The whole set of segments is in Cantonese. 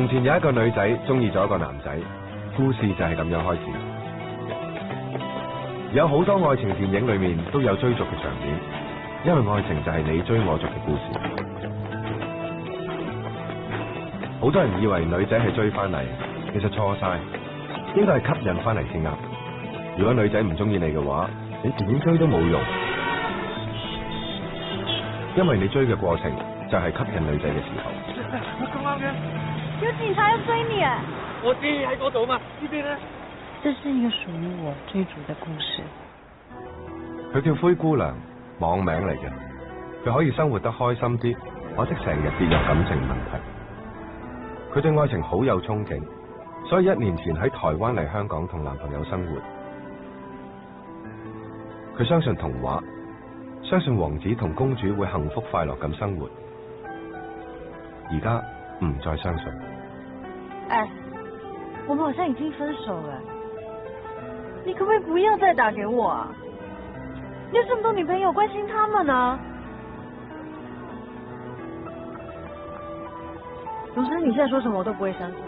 從前有一個女仔中意咗一個男仔，故事就係咁樣開始。有好多愛情電影裏面都有追逐嘅場面，因為愛情就係你追我逐嘅故事。好多人以為女仔係追翻嚟，其實錯晒，應該係吸引翻嚟先啱。如果女仔唔中意你嘅話，你點追都冇用，因為你追嘅過程就係吸引女仔嘅時候。咁啱嘅，有警察要追你啊！我知喺嗰度嘛，呢邊咧。這是一個屬於我追逐的故事。佢叫灰姑娘，網名嚟嘅。佢可以生活得開心啲，或者成日跌入感情問題。佢對愛情好有憧憬，所以1年前喺台灣嚟香港同男朋友生活。佢相信童話，相信王子同公主會幸福快樂咁生活。而家唔再相信。哎，我們好像已經分手了，你可不可以不要再打給我啊？你有這麼多女朋友，關心他們呢？總之你現在說什麼我都不會相信。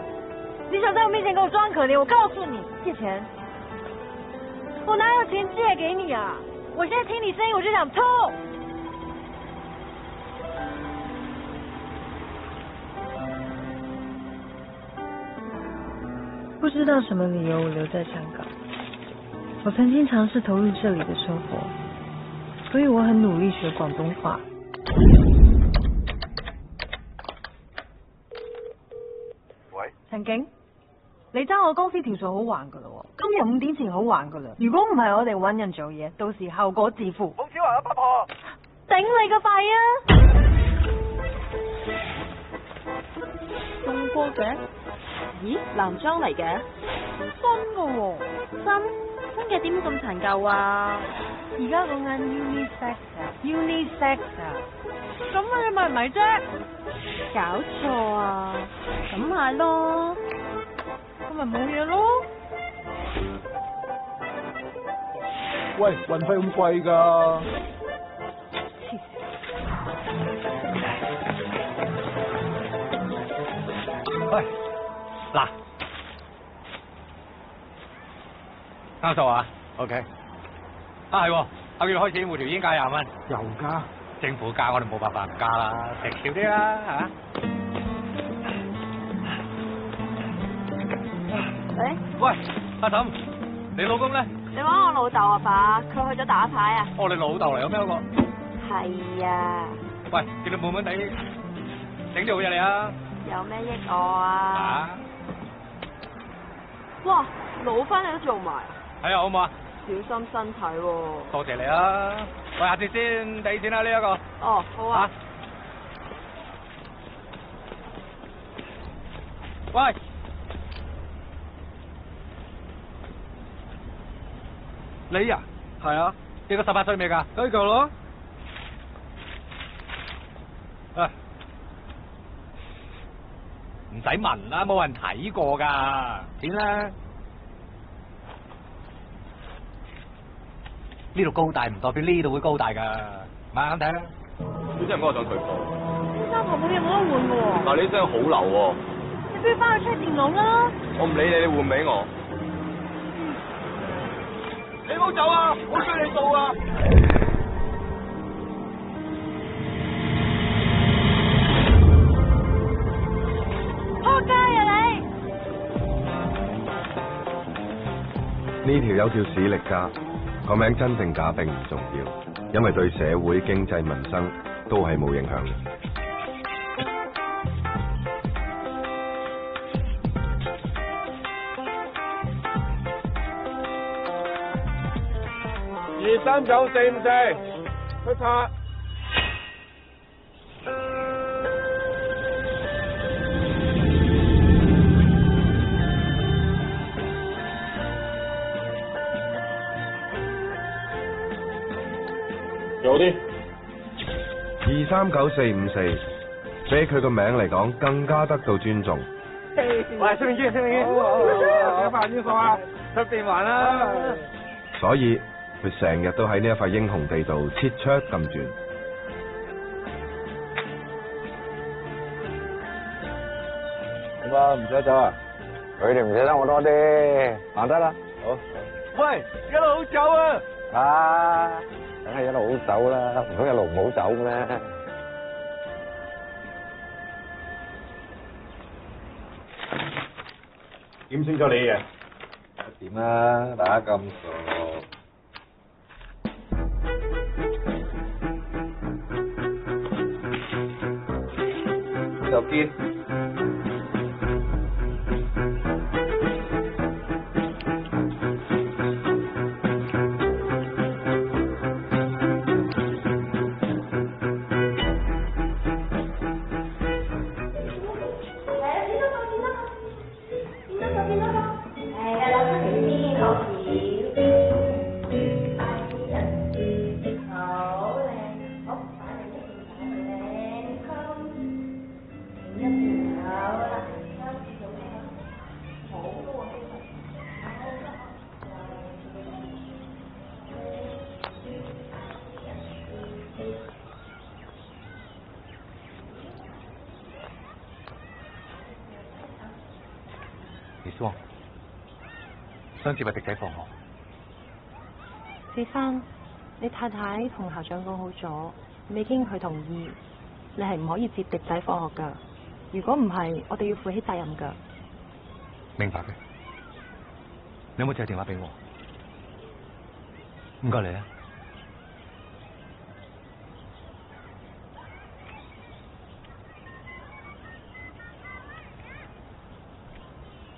你想在我面前給我裝可憐，我告訴你，借錢，我哪有錢借給你啊？我現在聽你聲音我就想吐。不知道什麼理由我留在香港，我曾經嘗試投入這裡的生活，所以我很努力學廣東話。喂，陳景，你爭我公司條數好還噶啦，今日5點前好還噶啦。如果唔係我哋搵人做嘢，到時後果自負。好少啊，八婆。頂你個肺啊！送過嘅？咦，男裝嚟嘅？新噶喎，新嘅點會咁殘舊啊？而家講緊 unisex 啊，咁你咪唔係啫？搞錯啊！咁咪咯，咁咪冇嘢咯。喂，運費咁貴㗎？喂，嗱，啱數啊 ，OK。啊係，下個月開始每條煙加20蚊。又加？政府加我哋冇辦法唔加啦，食少啲啦嚇。喂，阿嬸，你老公咧？你揾我老豆啊爸，佢去咗打牌啊。哦，你老豆嚟有咩嗰個？係啊。喂，見你悶悶地，整啲好嘢嚟啊！有咩益我啊？啊！哇，老翻你都做埋。係啊，好唔好啊？小心身體喎。多謝你啊！喂，下次先俾錢啦呢一個。哦，好啊。喂，你啊？係啊。你個18歲未㗎？呢嚿咯。啊！唔使問啦，冇人睇過㗎。點啦？呢度高大唔代表呢度會高大㗎，慢慢睇啦。你真係唔該我想退貨。呢衫同佢哋冇得換㗎喎。但係你真係好流喎。你不如翻去 check 電腦啦。我唔理你，你換俾我。你唔好走啊！我追你數啊！仆街啊你！呢條友叫史力加，個名真定假並唔重要，因為對社會、經濟、民生都係冇影響嘅。23944，出發。做啲239454，比佢個名嚟講更加得到尊重。喂，出面見，出面見。有飯先放啊，出邊還啦。所以佢成日都喺呢一塊英雄地度切出咁轉。嘛，唔捨走啊？佢哋唔捨得我多啲，行得啦。好。喂，一路好走啊！啊，梗係一路好走啦，唔通一路唔好走咩？點清楚你嘅？點啊？大家咁傻。就見。李叔，想接阿迪仔放學。子珊，你太太同校長講好咗，未經佢同意，你係唔可以接迪仔放學噶。如果唔係，我哋要負起責任噶。明白嘅。你有冇借電話俾我？唔該你啊。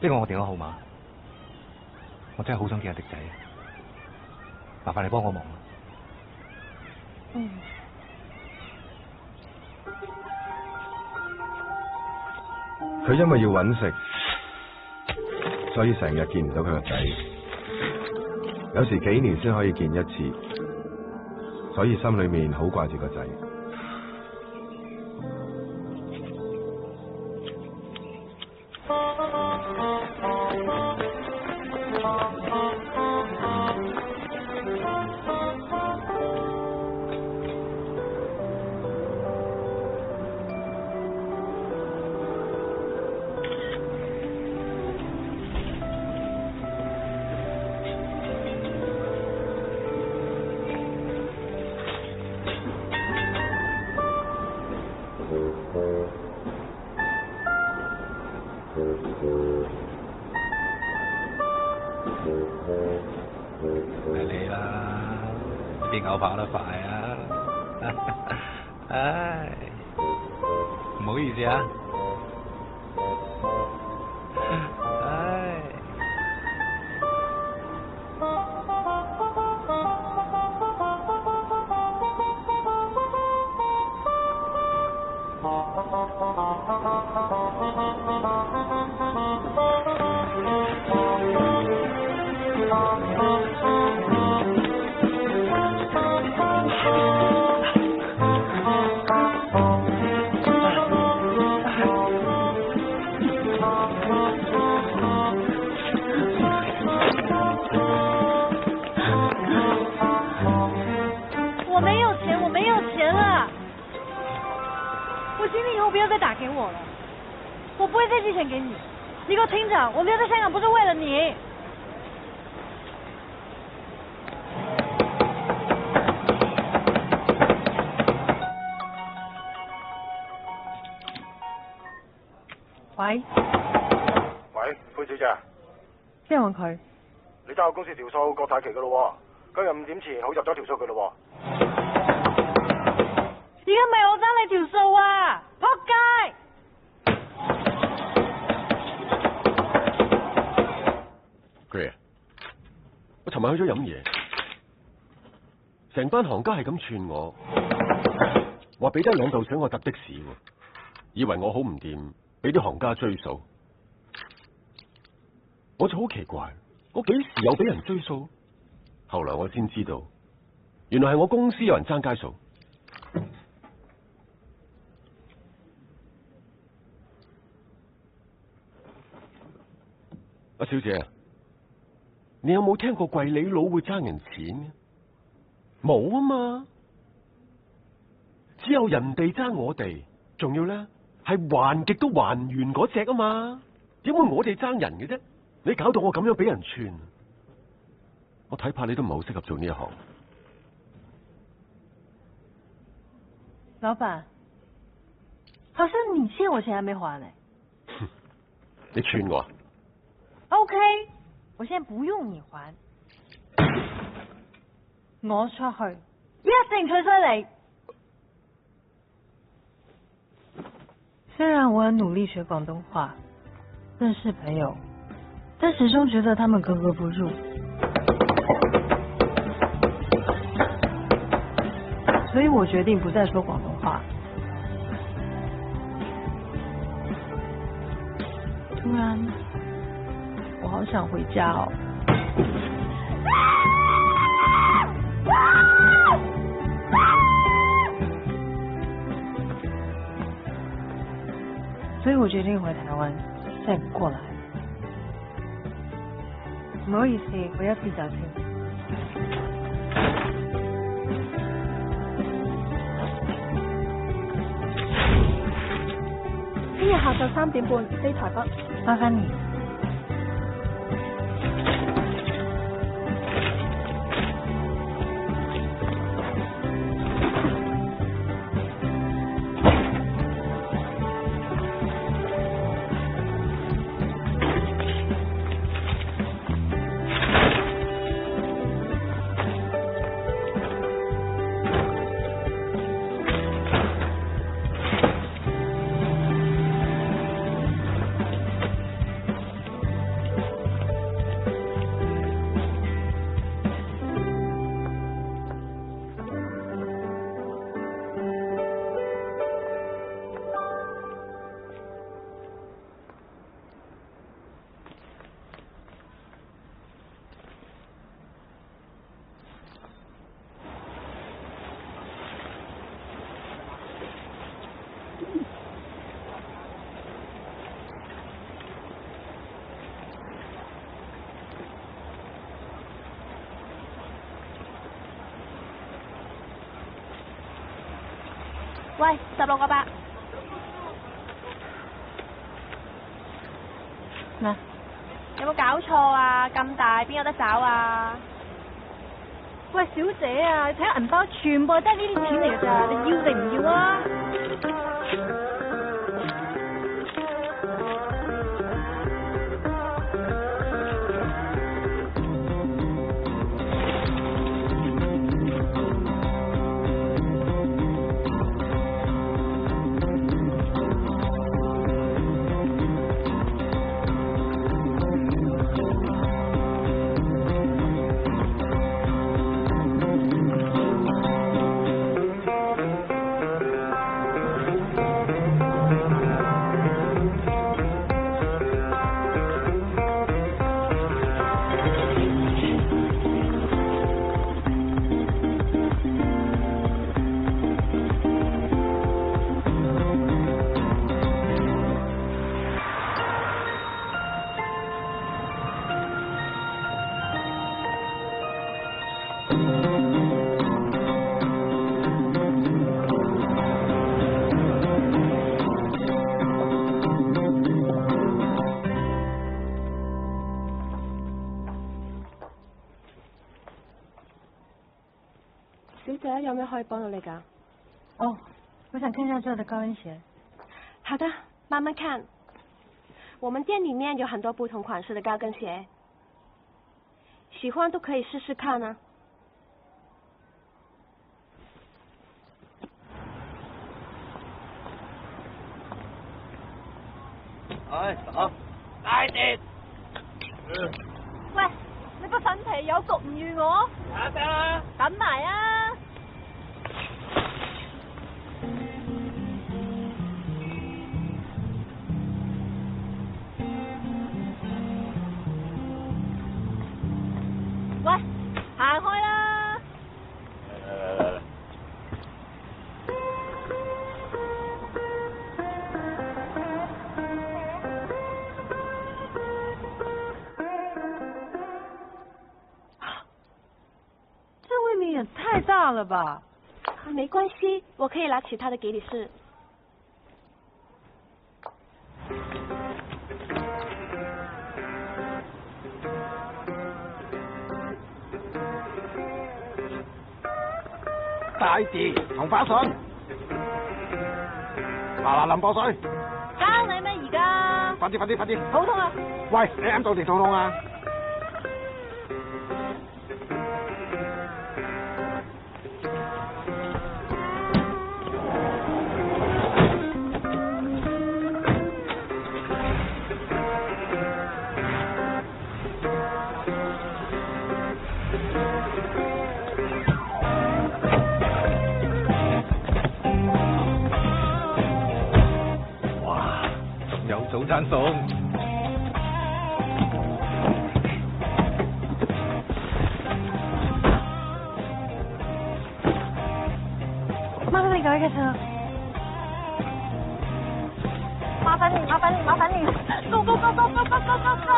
呢個我電話號碼，我真係好想見阿迪仔，麻煩你幫我忙。嗯。佢因為要搵食，所以成日見唔到佢個仔，有時幾年先可以見一次，所以心裏面好掛住個仔。係你啦，啲牛跑得快啊！唉，唔好意思啊。唉。不要再打给我了，我不会再寄钱给你。你给我听着，我留在香港不是为了你。喂，喂，潘小姐，邊個佢？你揸我公司條數國泰期噶咯，今日5點前好入咗條數佢咯。而家咪我爭你條數啊！仆街！佢啊，我尋晚去咗飲嘢，成班行家係咁串我，話俾得2嚿水我搭的士，以為我好唔掂，俾啲行家追數。我就好奇怪，我幾時有俾人追數？後來我先知道，原來係我公司有人爭街數。阿小姐，你有冇聽過櫃里佬會爭人錢？冇啊嘛，只有人哋爭我哋，仲要咧係還極都還唔完嗰隻啊嘛，點會我哋爭人嘅啫？你搞到我咁樣俾人串，我睇怕你都唔係好適合做呢一行。老闆，好像你欠我錢還沒還呢。你串我啊 OK， 我現在不用你還，我出去一定吹衰你。雖然我很努力學廣東話，認識朋友，但始終覺得他們格格不入，所以我決定不再說廣東話。突然，我好想回家哦。所以我決定回台灣，再不過來。唔好意思，我要自找先。聽日下晝3點半飛台北。麻煩你。喂，16個8。咩？有冇搞錯啊？咁大邊有得找啊？喂，小姐啊，你睇下銀包，全部都係呢啲錢嚟㗎咋，你要定唔要啊？小姐，有咩可以幫到你㗎？哦，我想看一下這的高跟鞋。好的，慢慢看。我們店裏面有很多不同款式的高跟鞋，喜歡都可以試試看啊。哎，走，快啲！喂，你個粉皮有焗唔預我？得啦，等埋啊！喂，行開啦！嚟，這未免也太大了吧？沒關係，我可以拿其他的給你試。大字同花順，嗱淋波水，交你咩而家？快啲，好痛啊！喂，你啱到定肚痛啊？有早餐餸，麻煩你趕快開車。麻煩你 ，Go go go go go go go go go！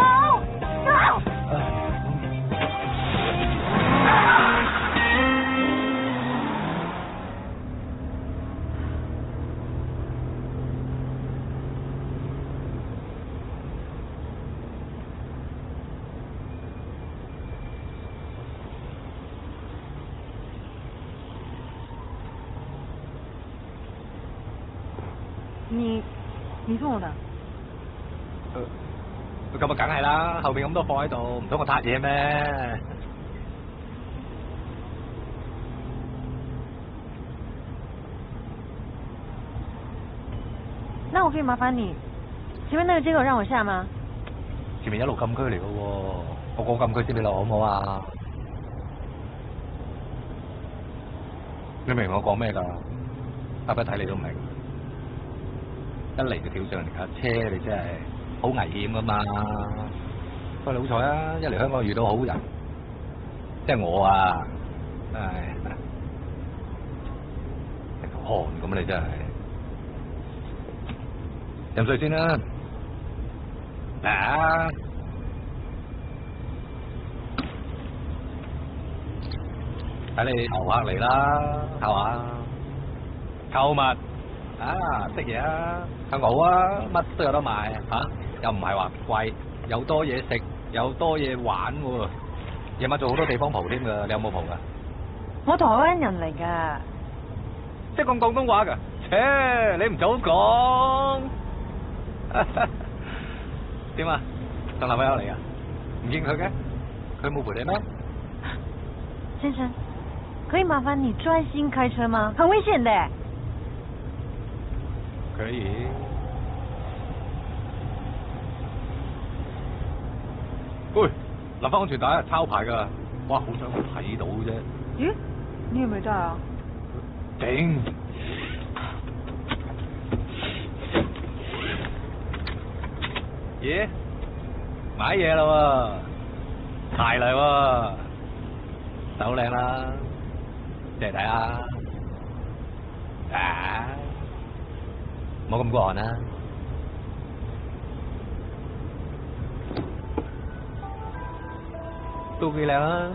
你送我的？咁啊，梗係啦，後面咁多貨喺度，唔通我撻嘢咩？那我可以麻煩你，前面那個街口讓我下嗎？前面一路禁區嚟嘅喎，我過禁區先俾落好唔好啊？你明我講咩㗎？阿不睇你都明。一嚟就跳上嚟架車，你真係好危險噶嘛！不過你好彩啊，一嚟香港遇到好人，即係我啊，唉，成頭汗咁你真係飲水先啦，嚟啊！睇你頭客嚟啦，係嘛？購物啊，識嘢啊！係好啊，乜都有得賣嚇，又唔係話貴，又多嘢食，又多嘢玩喎。夜晚做好多地方蒲添㗎，你有冇蒲㗎？我台灣人嚟㗎，即係講廣東話㗎？切，你唔早講。點啊？同男朋友嚟啊？唔見佢嘅？佢冇陪你咩？先生，可以麻煩你專心開車嗎？很危險的。可以。喂，立翻安全帶，抄牌㗎。哇，好想我睇到啫。咦？你有冇帶啊？頂！咦？買嘢啦喎，鞋嚟喎，手靚啦，借嚟睇下。啊！冇咁過寒啦。都幾靚啊！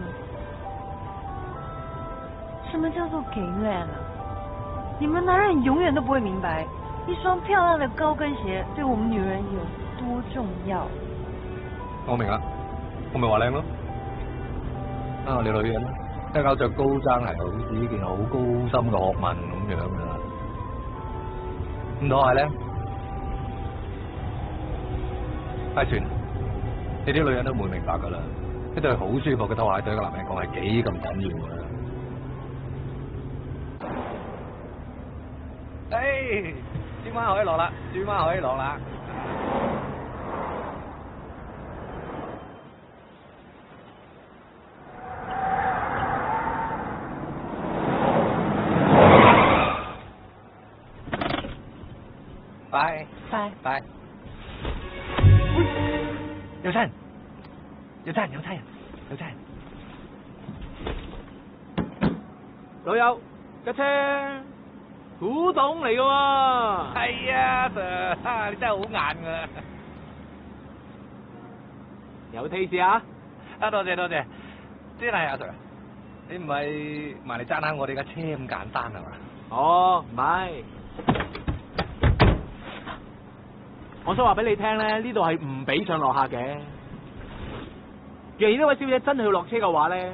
什麼叫做給臉啊？你們男人永遠都不會明白，一雙漂亮的高跟鞋對我們女人有多重要。我明啦，我咪話靚咯。啊，你女人一搞着高踭鞋，好似呢件好高深嘅學問咁樣噶。咁拖鞋咧，唉算，你啲女人都唔會明白噶啦。一對好舒服嘅拖鞋對一個男人講係幾咁緊要噶。誒，轉彎可以落啦，轉彎可以落啦。拜拜拜。有餐，有餐，有餐，有餐。老友，架車，古董嚟嘅喎。係啊，Sir，你真係好硬㗎。有 taste 啊？啊，多謝多謝。真係阿 Sir，你唔係埋嚟讚下我哋架車咁簡單係嘛？哦，唔係。我想話俾你聽咧，呢度係唔俾上落客嘅。若然呢位小姐真係要落車嘅話咧，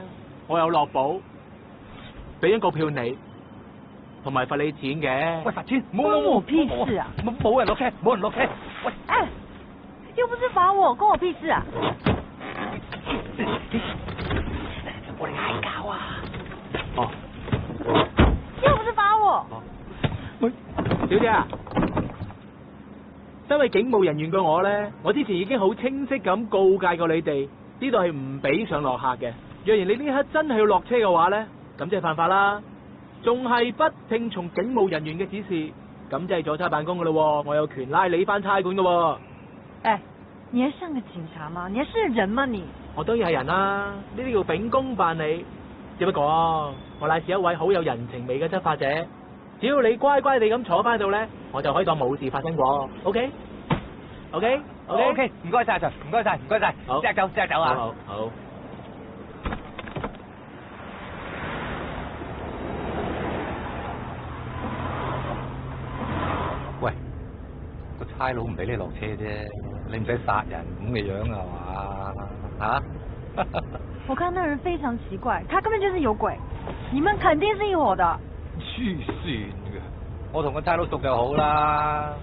我有落保，俾張告票你，同埋罰你錢嘅。喂，罰錢？關我屁事啊！冇人落車，冇人落車。喂，哎，又不是罰我，關我屁事啊！我哋嗌交啊！哦，又不是罰我。喂，小姐啊，身為警務人員嘅我咧，我之前已經好清晰咁告誡過你哋，呢度係唔俾上落客嘅。若然你呢刻真係要落車嘅話咧，咁即係犯法啦，仲係不聽從警務人員嘅指示，咁即係阻差辦公噶咯，我有權拉你翻差館噶。哎，你還像個警察嗎？你還是人嗎你？我當然係人啦，呢啲叫秉公辦理。只不過我乃是一位好有人情味嘅執法者，只要你乖乖地咁坐翻喺度咧，我就可以當冇事發生過。OK？ 唔該晒，阿 Sir， 唔該晒，好，即刻走啊！好。喂，個差佬唔俾你落車啫，你唔使殺人咁嘅樣啊嘛？啊？我看那人非常奇怪，他根本就是有鬼，你們肯定是一伙的。黐線嘅，我同個差佬熟就好啦。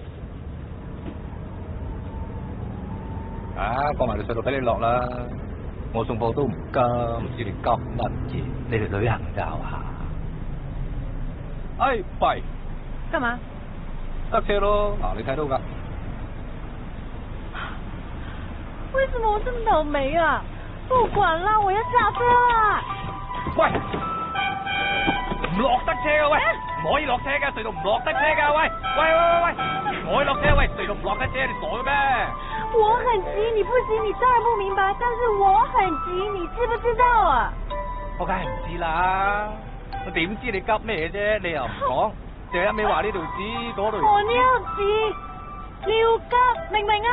過埋條隧道俾你落啦，我送貨都唔急，唔知你急乜嘢？你哋旅行就下。哎，弊！幹嘛？塞車咯，嗱，你睇到噶。為什麼我這麼倒霉啊？不管啦，我要下車啦！喂，唔落得車噶喂，唔可以落車噶，隧道唔落得車噶喂，唔可以落車喂，隧道唔落得車，你傻嘅咩？我很急，你不急，你當然不明白，但是我很急，你知不知道啊？我梗係唔知啦，我點知你急咩啫？你又唔講，淨係一味話呢度指嗰度。我尿急，尿急，明唔明啊？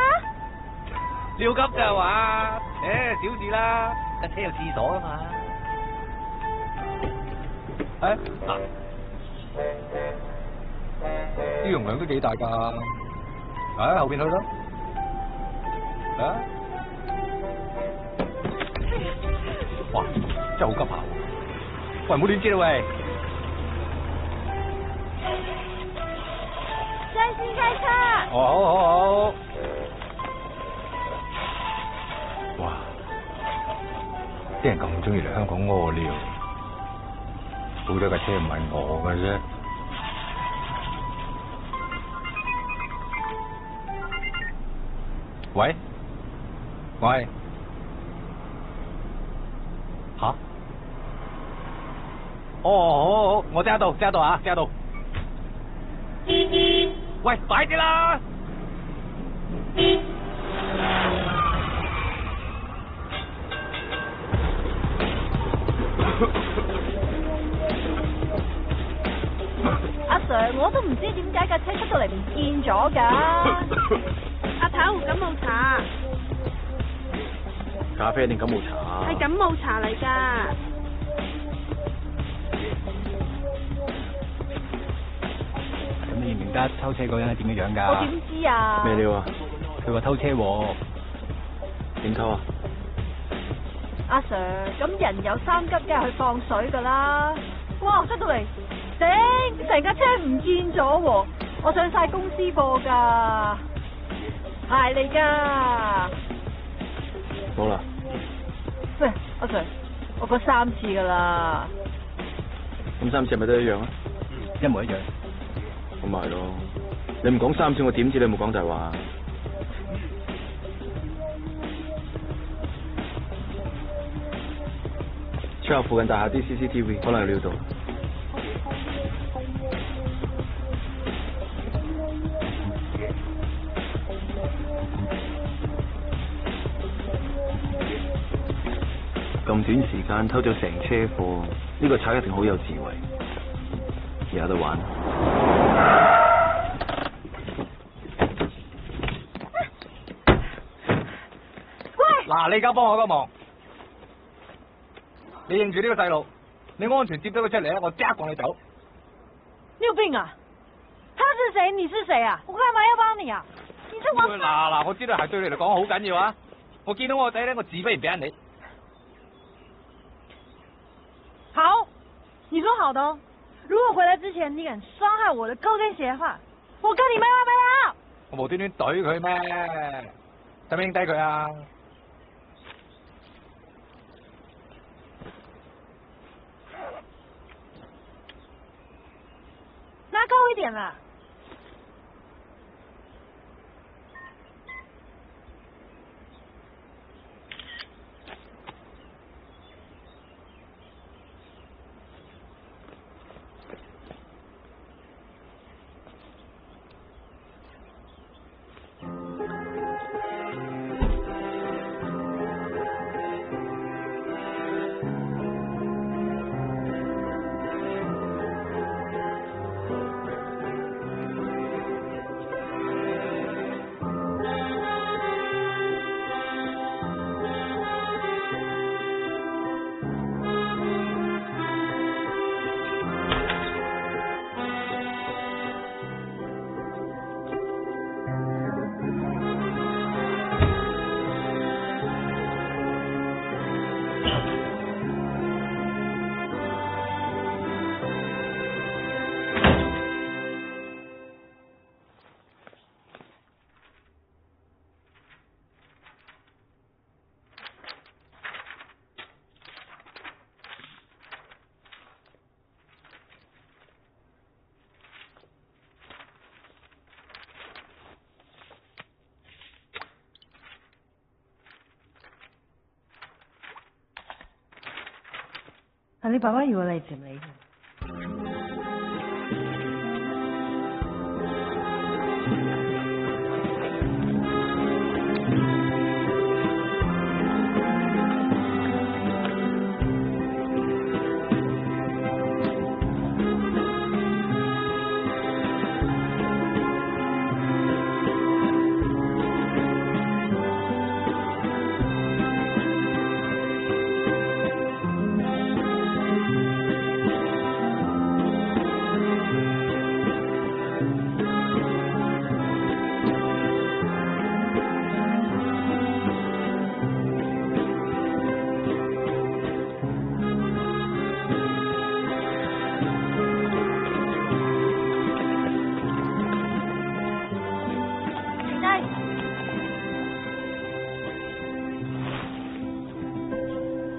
尿急就話，小事啦，架車有廁所啊嘛。啲容量都幾大噶，後邊去啦。哇，真係好急下喎！喂，唔好亂接啦喂！專心開車。好。哇！啲人咁中意嚟香港屙尿，好彩架車唔係我嘅啫。喂，吓？好，我即刻到啊，即刻到。喂，快啲啦！阿 Sir， 我都唔知點解架車出到嚟唔見咗㗎。阿頭，感冒茶。咖啡定感冒茶？係感冒茶嚟㗎。咁你認唔認得偷車嗰人係點嘅樣㗎？我點知啊？咩料啊？佢話偷車喎。點偷啊？阿 Sir， 咁人有三急，梗係去放水㗎啦。哇，出到嚟，頂，成架車唔見咗喎！我上晒公司貨㗎，係嚟㗎。冇啦。喂，阿 Sir， 我講3次㗎啦。咁3次係咪都一樣啊？一模一樣。咁咪係咯，你唔講3次，我點知你有冇講大話？之後附近大廈啲 CCTV 可能有料到。咁短時間偷咗成車貨，呢個賊一定好有智慧，有得玩。嗱，你而家幫我個忙，你認住呢個細路，你安全接咗佢出嚟咧，我即刻趕你走。你有病啊！他是誰？你是誰啊？我幹嘛要幫你啊？你出我嗱，我知道係對你嚟講好緊要啊！我見到我仔咧，我自不然俾人你。好，你說好的哦。如果回來之前你敢傷害我的高跟鞋的話，我跟你沒完沒了。我無端端懟佢咩？使唔使影低佢啊？拉高一點啦。你爸爸要我嚟接你。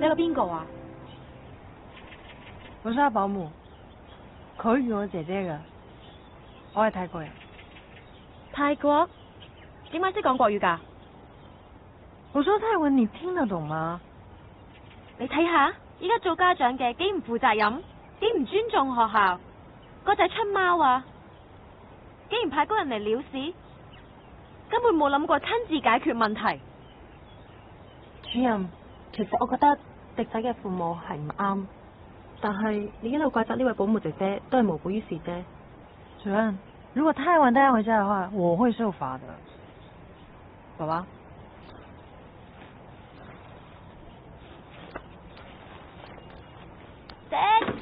你係邊個啊？我是他保姆，佢叫我姐姐㗎，我係泰國人。泰國？點解識講國語㗎？我說泰文，你聽得懂嗎？你睇下，依家做家長嘅幾唔負責任，幾唔尊重學校，個仔出貓啊，竟然派工人嚟撩事，根本冇諗過親自解決問題。主任，其實我覺得迪仔嘅父母係唔啱，但係你一路怪責呢位保姆姐姐，都係無補於事啫。主任，如果太晚帶他回家的話，我會受罰的。爸爸。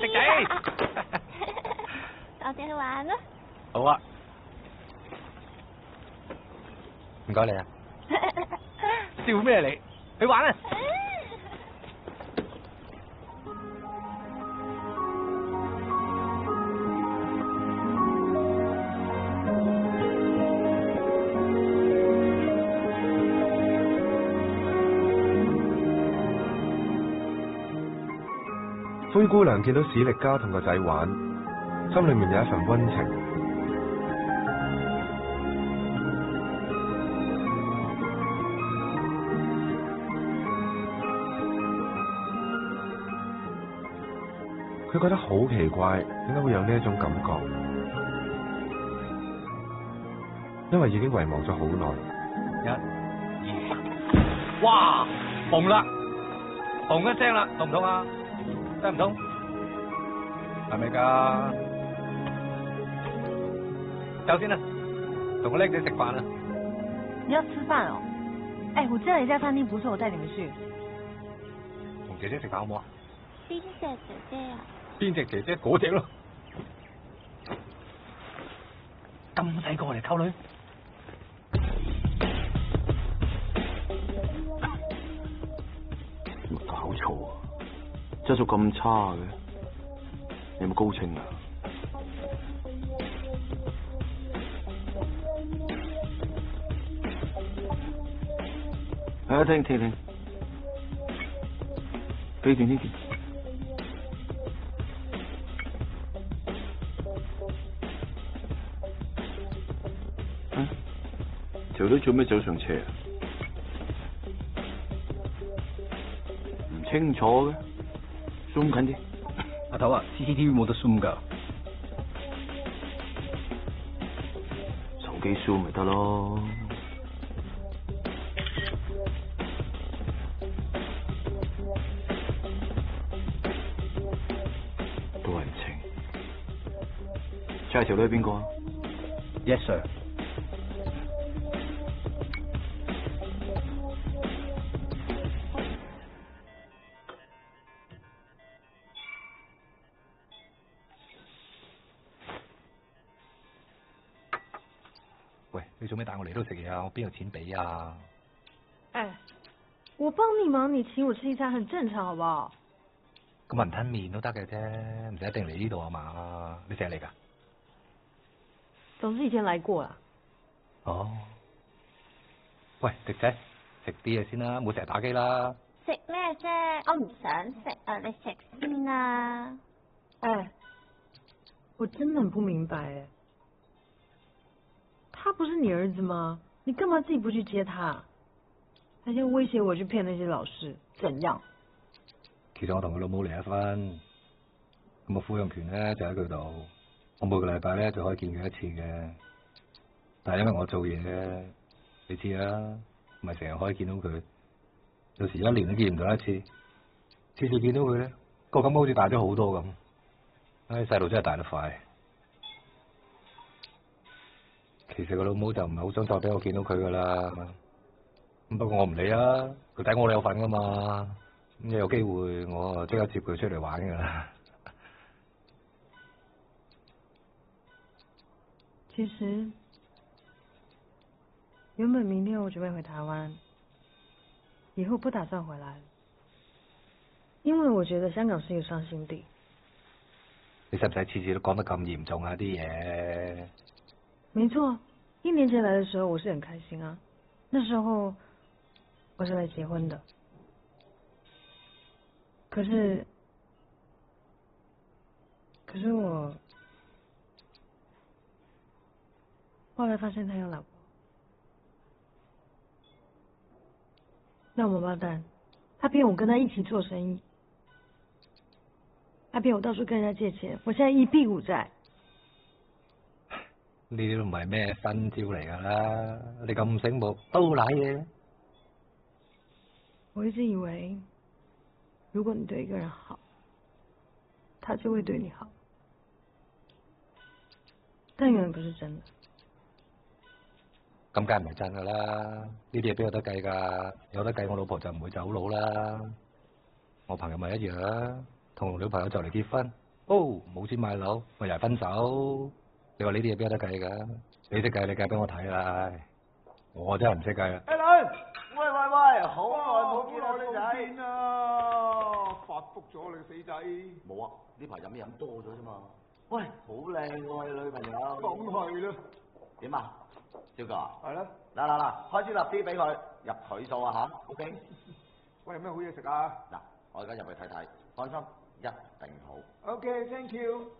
食仔，我哋去玩啦。好啊，唔該你啊。笑咩你？去玩啊！灰姑娘見到史力加同個仔玩，心裏面有一份溫情。佢覺得好奇怪，點解會有呢一種感覺？因為已經遺忘咗好耐。一、二，哇，紅啦，紅一聲啦，痛唔痛啊？得唔通？係咪㗎？走先啦，同個叻仔食飯啦。你要吃飯哦？哎，我知道有一家餐廳不錯，我帶你們去。同姐姐食飯好唔好啊？邊隻姐姐啊？邊隻姐姐？嗰隻咯。咁細個嚟溝女？質素咁差嘅，你有冇高清啊？係啊，停，呢段。條女做咩走上車啊？唔清楚嘅，zoom近啲。阿頭啊 ，CCTV 冇得 zoom 㗎。手機 zoom 咪得咯。都係唔清。即係條女係邊個啊 ？Yes sir。喂，你做咩帶我嚟都食嘢啊？我邊有錢俾啊？哎，我幫你忙，你請我吃一餐很正常，好不好？咁雲吞麵都得嘅啫，唔使一定嚟呢度啊嘛。你成日嚟㗎？總之以前嚟過啦。哦。喂，迪仔，食啲嘢先啦，冇成日打機啦。食咩啫？我唔想食啊，你食先啦。哎，我真的很不明白哎。他不是你兒子嗎？你幹嘛自己不去接他？他先威脅我去騙那些老師，怎樣？其實我同佢老母離咗婚，咁啊撫養權咧就喺佢度，我每個禮拜咧就可以見佢一次嘅。但係因為我做嘢，你知啦，唔係成日可以見到佢，有時一年都見唔到一次，次次見到佢咧，個感覺好似大咗好多咁。唉，細路真係大得快。其實個老母就唔係好想再俾我見到佢噶啦，咁不過我唔理啊，佢睇我都有份噶嘛，咁一有機會我即刻接佢出嚟玩噶啦。其實原本明天我準備回台灣，以後不打算回來了，因為我覺得香港是一個傷心地。你使唔使次次都講得咁嚴重啊啲嘢？沒錯，1年前來的時候我是很開心啊，那時候我是來結婚的。可是我後來發現他有老婆，那王八蛋，他騙我跟他一起做生意，他騙我到處跟人家借錢，我現在一屁股債。呢啲都唔係咩新招嚟噶啦，你咁醒目都賴嘢。我一直以為，如果你對一個人好，他就會對你好，但原來不是真的。咁梗係唔係真噶啦？呢啲嘢邊有得計噶？有得計，我老婆就唔會走佬啦。我朋友咪一樣，同女朋友就嚟結婚，冇錢買樓，咪又係分手。你話呢啲嘢邊有得計噶？你識計，你計俾我睇啦。我真係唔識計啦。阿倫，喂，好耐冇見我女仔啊！發福咗你個死仔。冇啊，呢排飲嘢飲多咗啫嘛。喂，好靚喎你女朋友。梗係啦。點啊，小哥？係啦。嗱，開支立啲俾佢，入佢數啊吓 ，OK？ 喂，有咩好嘢食啊？嗱，我而家入去睇睇，放心，一定好。OK，thank you。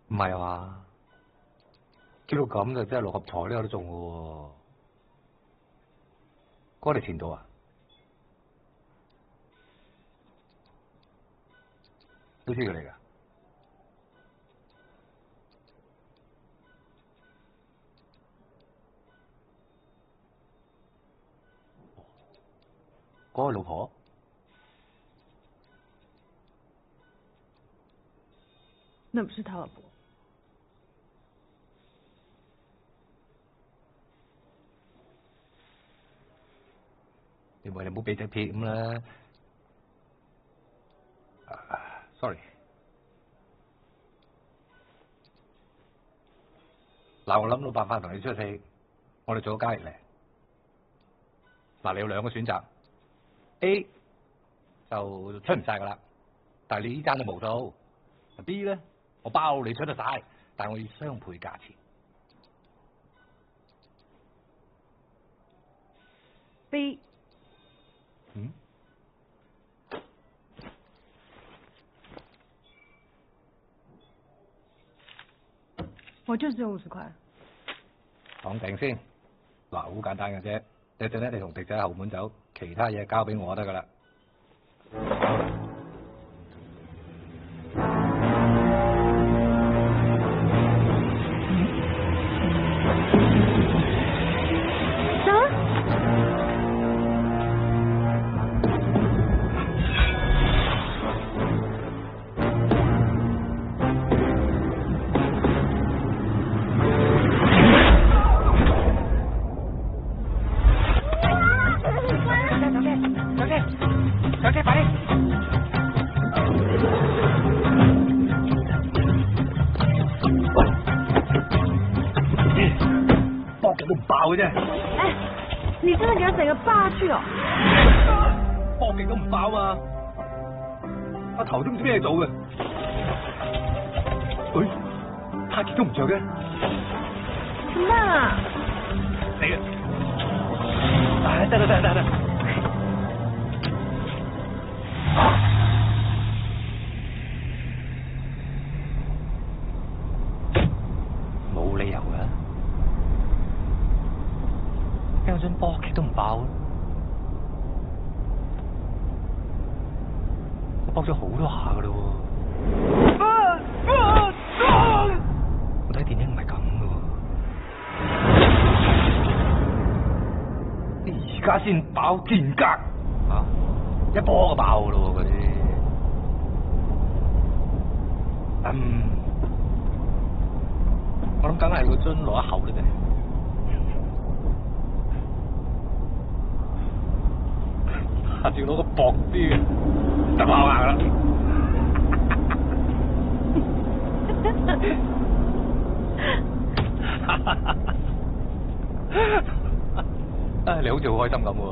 唔係話，叫到咁就真係六合彩都有得中嘅喎。嗰你前度啊？都知佢嚟㗎。嗰個老婆？那不是他老婆。你唔好俾隻撇咁啦。sorry。嗱，我諗到辦法同你出氣，我哋做個交易嚟。嗱，你有兩個選擇 ：A，就出唔晒噶啦。但係你呢單就無數。B 咧，我包你出得晒，但我要雙倍價錢。B。嗯？我就只有50塊。講定先，嗱，好簡單嘅啫。一陣咧，你同迪仔後門走，其他嘢交俾我得噶啦。你真的給他整個霸去哦！搏極都唔爆嘛，阿頭都唔知咩做嘅，太極都唔着嘅，怎麼啊？死啦！得，冇理由嘅。有樽波極都唔爆，我搏咗好多下噶啦喎！我睇電影唔係咁噶喎，而家先爆賤格啊！一波就爆噶咯喎嗰啲，我諗梗係個樽落一口啦啫。下次攞個薄啲嘅，就爆硬啦！你好似好開心咁喎！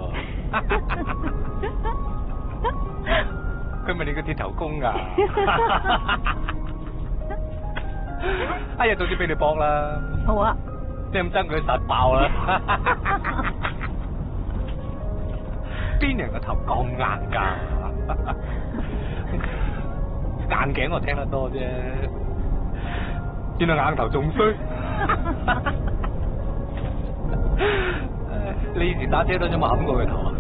佢咪你個鐵頭功㗎？哎呀，到時俾你搏啦！好啊！你咁憎佢實爆啦！邊人個頭咁硬㗎？硬頸我聽得多啫，原來硬頭仲衰。你以前打車都有冇冚過佢頭啊？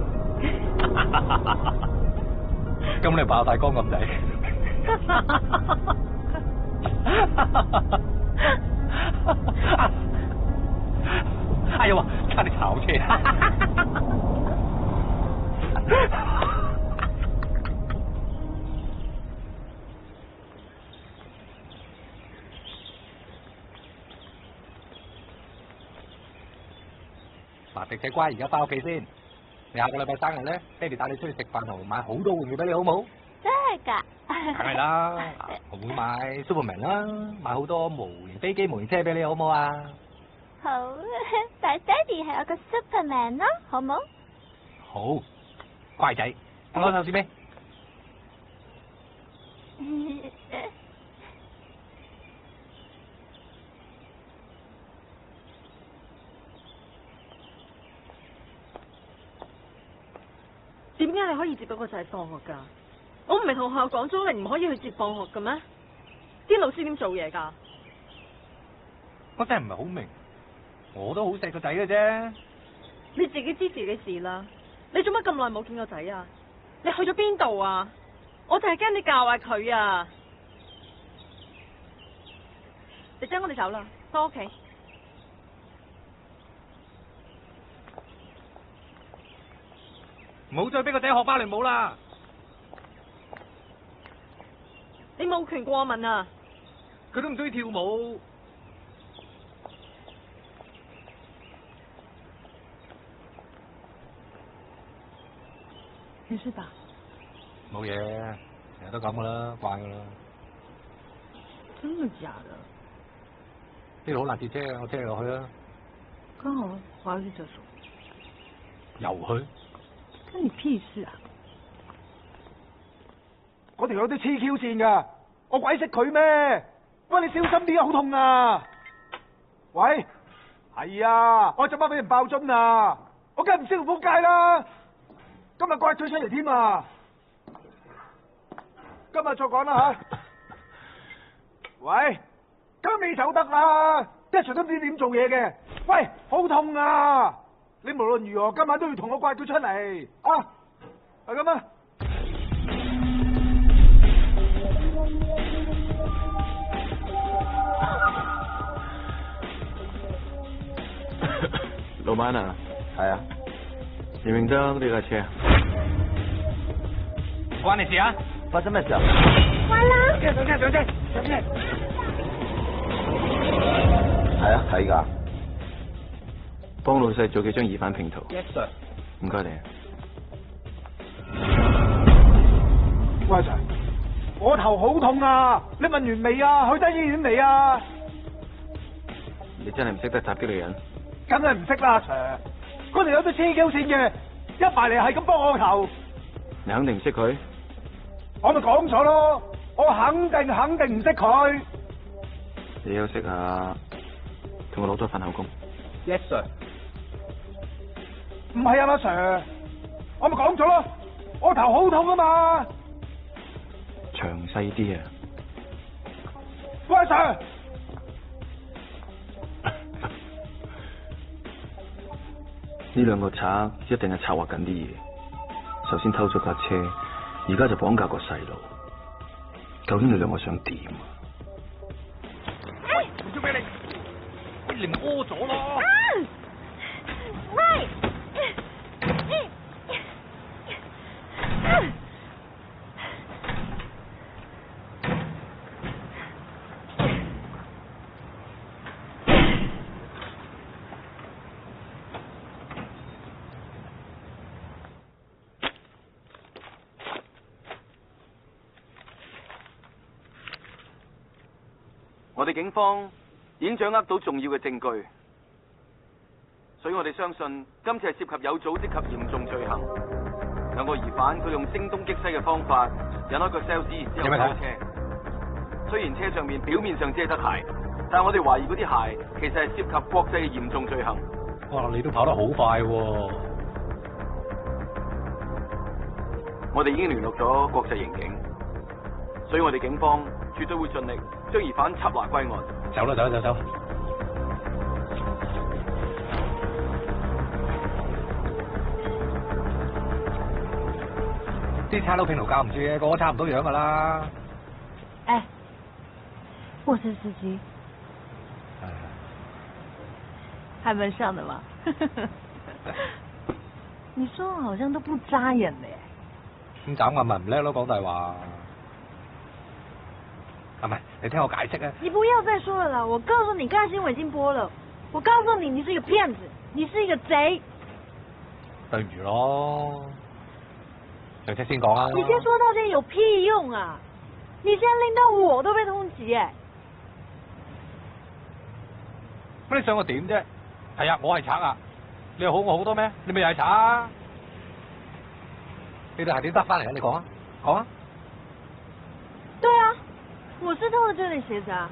咁你爆晒光咁滯。哎呀，差啲炒車。嗱，迪仔乖，而家翻屋企先。你下個禮拜生日咧，爹哋帶你出去食飯同買好多玩具俾你，好冇？真係㗎？梗係啦，我會買 Superman 啦，買好多模型飛機、模型車俾你，好冇啊？好，但係爹哋係我個 Superman 咯，好冇？好，乖仔，攞手指咩？點解你可以接到個仔放學㗎？我唔係同學校講咗你唔可以去接放學嘅咩？啲老師點做嘢㗎？我真係唔係好明，我都好錫個仔嘅啫。你自己知自己事啦。你做乜咁耐冇見個仔啊？你去咗邊度啊？我就係驚你教壞佢啊！你將我哋走啦，返屋企。唔好再俾個仔學芭蕾舞啦！你冇權過問啊！佢都唔中意跳舞。沒事吧？冇嘢，成日都咁噶啦，慣噶啦。真的假的？呢度好難截車，我車你落去啦。剛好我要去廁所。又去？關你屁事啊！嗰條友都黐 Q 線噶，我鬼識佢咩？喂，你小心啲啊，好痛啊！喂，係啊，我陣間俾人爆樽啊，我梗係唔識條仆街啦，今日刮佢出嚟添啊！今日再講啦吓。喂，今日未走得啦，一場都唔知點做嘢嘅。喂，好痛啊！你無論如何今晚都要同我刮佢出嚟啊！係咁啊！老闆啊，係啊，認唔認得呢架車啊？關你事啊！發生咩事啊？乖啦！上車！係啊，睇㗎。幫老細做幾張疑犯拼圖。Yes sir。唔該你。喂 Sir，我頭好痛啊！你問完未啊？去得醫院未啊？你真係唔識得襲擊女人？梗係唔識啦 Sir， 嗰條友都黐鳩線嘅，一埋嚟係咁幫我個頭。你肯定唔識佢？我咪講咗咯，我肯定唔識佢。你休息下，同我攞多份口供。Yes sir。唔係啊嘛 Sir， 我咪講咗咯，我頭好痛啊嘛。詳細啲啊！喂 Sir， 呢兩個賊一定係策劃緊啲嘢。首先偷咗架車，而家就綁架個細路。究竟你兩個想點啊？做咩你唔屙咗咯？喂！我哋警方已經掌握到重要嘅證據，所以我哋相信今次係涉及有組織及嚴重罪行。兩個疑犯佢用聲東擊西嘅方法引開個 sales， 然之後偷車。雖然車上面表面上遮得鞋，但係我哋懷疑嗰啲鞋其實係涉及國際嘅嚴重罪行。哇！你都跑得好快喎！我哋已經聯絡咗國際刑警，所以我哋警方絕對會盡力將疑犯緝拿歸案。走啦，走！啲差佬拼圖教唔住嘅，個個差唔多樣噶啦。哎，我是司機，還蠻像的嘛。你說我好像都不眨眼的。咁眨眼咪唔叻咯，講大話。係咪？你聽我解釋啊！你不要再說了啦！我告訴你，剛才新聞已經播了。我告訴你，你是一個騙子，你是一個賊。對唔住咯，上車先講啊！你先說到這有屁用啊！你現在令到我都被通緝誒！咁你想我點啫？係啊，我係賊啊！你又好我好多咩？你咪又係賊啊！你哋係點得翻嚟啊？你講啊，講啊！對啊，我是偷了這對鞋子啊！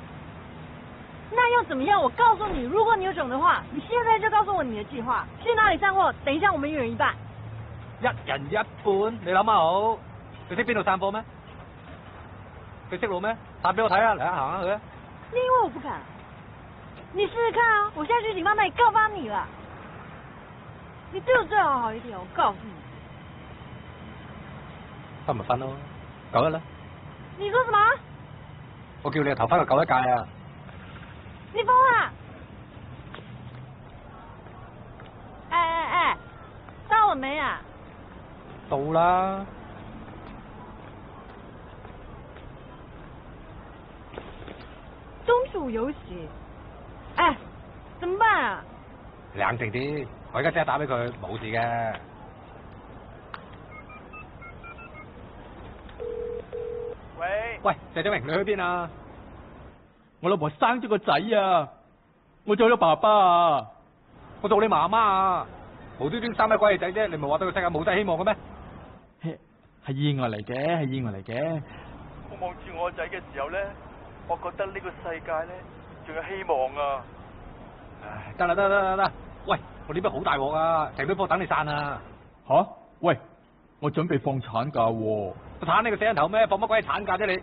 那又怎麼樣？我告訴你，如果你有種的話，你現在就告訴我你的計劃，去哪裏散貨？等一下我們一人一半。一人一半，你諗下好？你識邊度散貨咩？你識路咩？散俾我睇啊！嚟啊，行啊佢。你以為我不敢？你試試看啊！我現在去警方那裏告發你了。你對我最好好一點，我告訴你。分咪分咯，九一啦。你說什麼？我叫你頭翻個九一屆啊！你瘋啦！哎，到了沒啊？到啦。東主有喜。哎，怎麼辦啊？冷靜啲，我而家即刻打俾佢，冇事嘅。喂，謝振明，你去邊啊？我老婆生咗個仔啊！我做咗爸爸啊！我做你媽媽啊！無端端生乜鬼嘢仔啫？你唔係話對個世界冇晒希望嘅咩？係意外嚟嘅，係意外嚟嘅。我望住我仔嘅時候咧，我覺得呢個世界咧仲有希望啊！唉，得啦，喂，我呢邊好大鑊啊，成堆貨等你散啊！吓？喂，我準備放產假喎。產你個死人頭咩？放乜鬼產假啫你？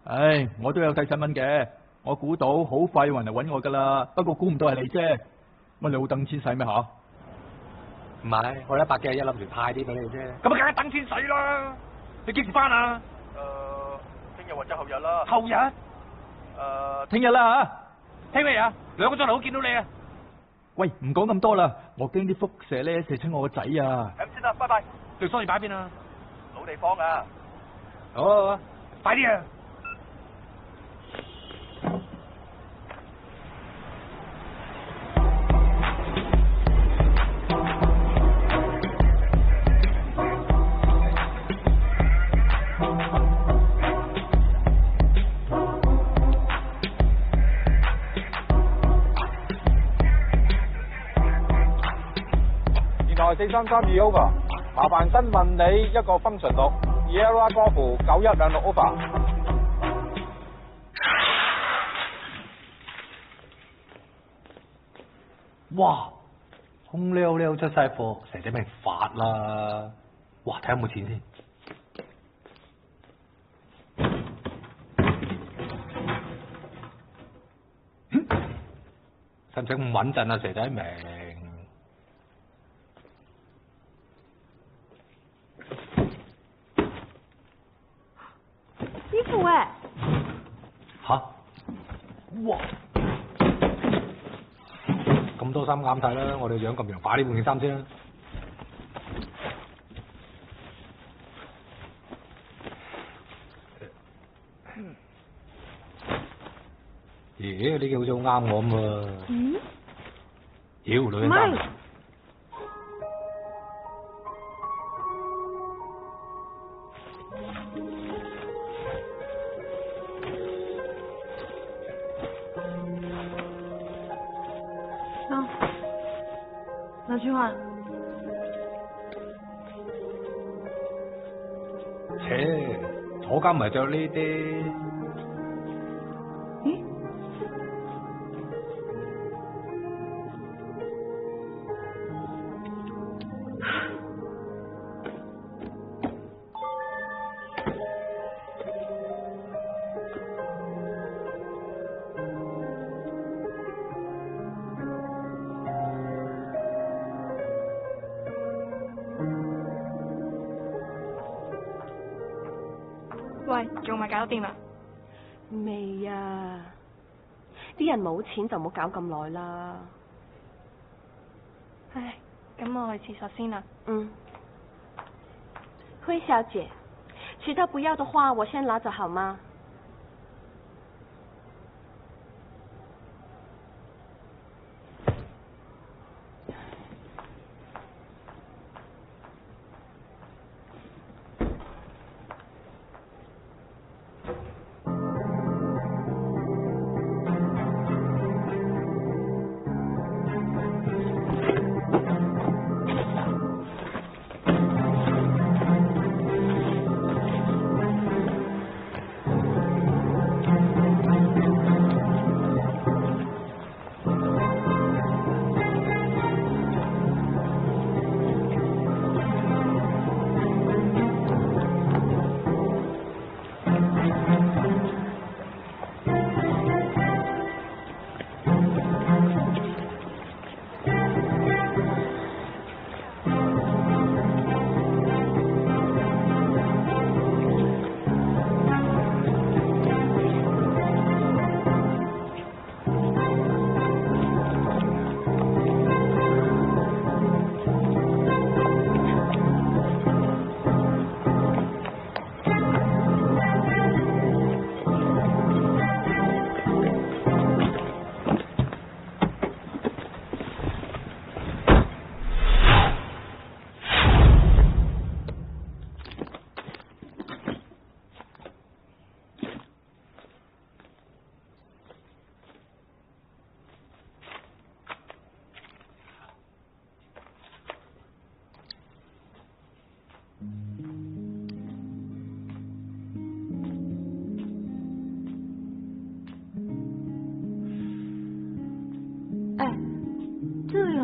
唉，我都有睇新聞嘅，我估到好快有人嚟搵我噶啦，不過估唔到係你啫。乜你好等錢使咩吓？唔係，我100幾日諗住派啲俾你啫。咁啊，梗係等錢使啦！你幾時翻啊？聽日或者後日啦。後日？聽日啦吓。聽咩啊？2個鐘頭好見到你啊！喂，唔講咁多啦，我驚啲輻射咧射親我個仔啊！咁先啦，拜拜。條梳士擺邊啊？老地方啊！好，快啲啊！4332 over， 麻煩新問你一個 function 6 Sierra Golf 9126 over。哇，空溜溜出晒貨，成隻命發啦！哇，睇下有冇錢先。使唔使咁穩陣啊，蛇仔明？衣服誒！吓？哇！咁多衫啱晒啦，我哋樣咁樣，擺呢半件衫先啦。咦？呢件好似好啱我咁喎。嗯？妖，女人衫。拿去換。切，坐監咪着呢啲。咦？喂，仲未搞掂啊？未啊！啲人冇錢就唔好搞咁耐啦。唉，咁我去廁所先啦。嗯。灰小姐，其他不要的話，我先拿走好嗎？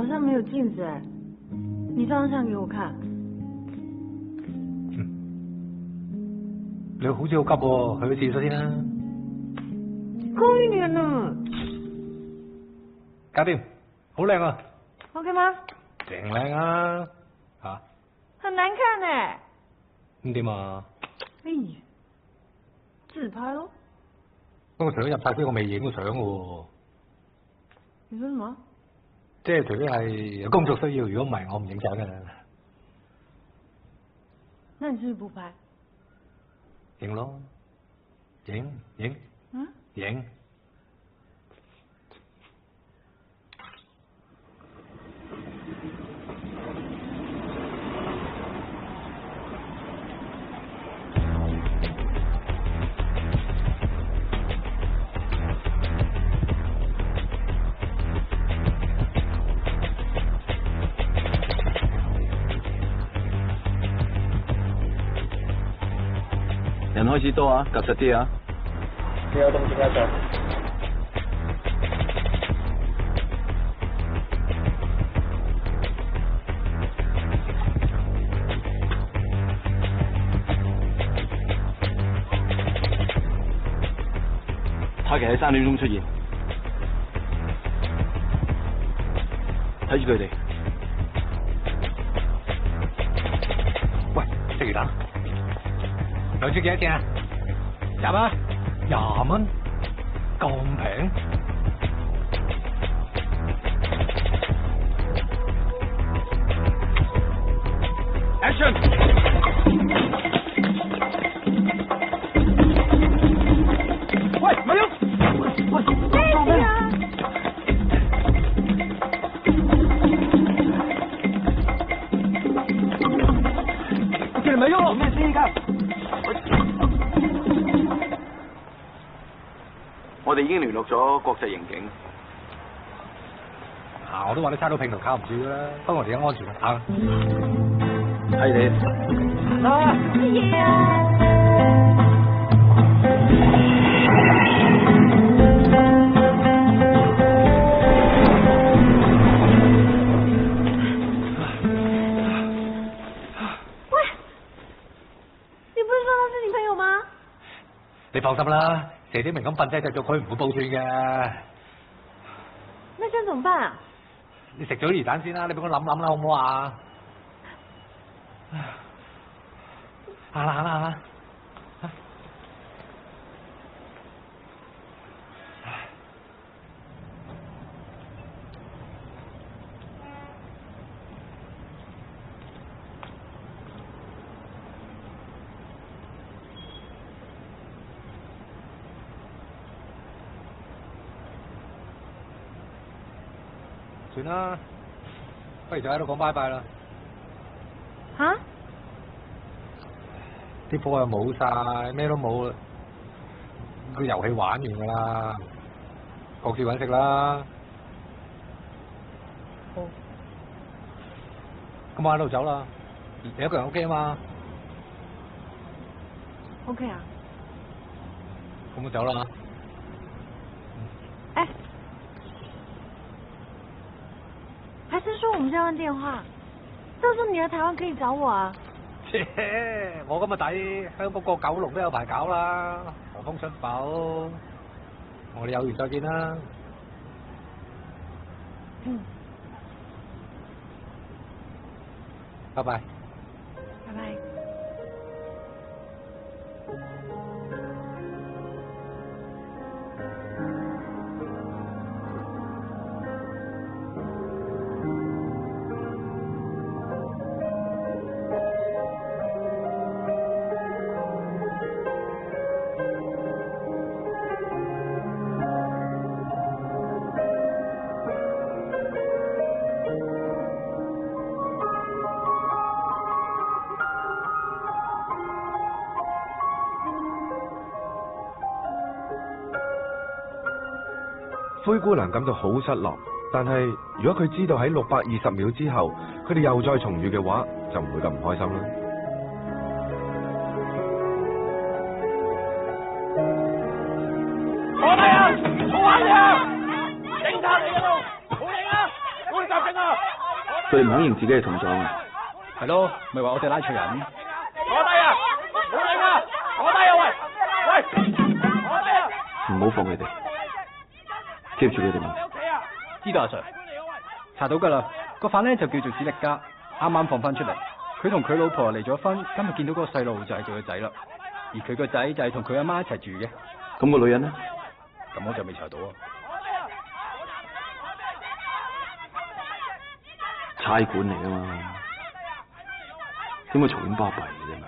上没有镜子哎，你照张相给我看。你好似好急喎，去個廁所先啦。高一點啊！搞掂，好靚啊！ OK 嗎？勁靚啊！嚇？很難看哎。咁點啊？哎呀，自拍咯。不過除咗入晒機，我未影過相嘅喎。你說什麼？即係除非係有工作需要，如果唔係，我唔影相嘅。那你是不是不拍？影咯，影。嗯？影。人開始多啊，夾實啲啊！你有動靜啊，Sir。他期喺3點鐘出現，睇住佢哋。喂，食魚蛋。兩支幾多錢啊？10啊？20蚊，咁平？Action！ 喂，咪喐！喂，做咩啊？叫你咪喐！咩事而家？我哋已經聯絡咗國際刑警。我都話啲差佬拼圖靠唔住啦，不過我哋而家安全啊。係你。啊！乜嘢啊？喂，你不是說他是你朋友嗎？你放心啦。謝天明咁瞓低就做，佢唔會報串嘅。那這樣怎麼辦啊？你食咗啲魚蛋先啦，你俾我諗諗啦，好唔好啊？行啦。算啦，不如就喺度講拜拜啦。吓？啲貨又冇晒，咩都冇啦，個遊戲玩完㗎啦，各自揾食啦。好。咁我喺度走啦，你一個人 OK 啊嘛 ？OK 啊。咁我走啦。哎。還是說我們交換電話，到時候你來台灣可以找我啊。我咁嘅底，香港過九龍都有排搞啦，何風出否？我哋有緣再見啦。拜拜。拜拜。灰姑娘感到好失落，但係如果佢知道喺620秒之後，佢哋又再重遇嘅話，就唔會咁唔開心啦。我哋啊，好玩啊！警察嚟嘅都，好靚啊！我哋集正啊！佢哋唔肯認自己係同黨啊？係咯，咪話我哋拉錯人。坐低啊！冇理啊！坐低啊！喂，坐低啊！唔好放佢哋，keep住佢哋問。知道阿 Sir， 查到噶啦，個犯咧就叫做史力加，啱啱放翻出嚟。佢同佢老婆離咗婚，今日見到嗰個細路就係佢個仔啦，而佢個仔就係同佢阿媽一齊住嘅。咁個女人呢？咁我就未查到啊。差館嚟噶嘛，點會嘈喧巴閉嘅啫嘛？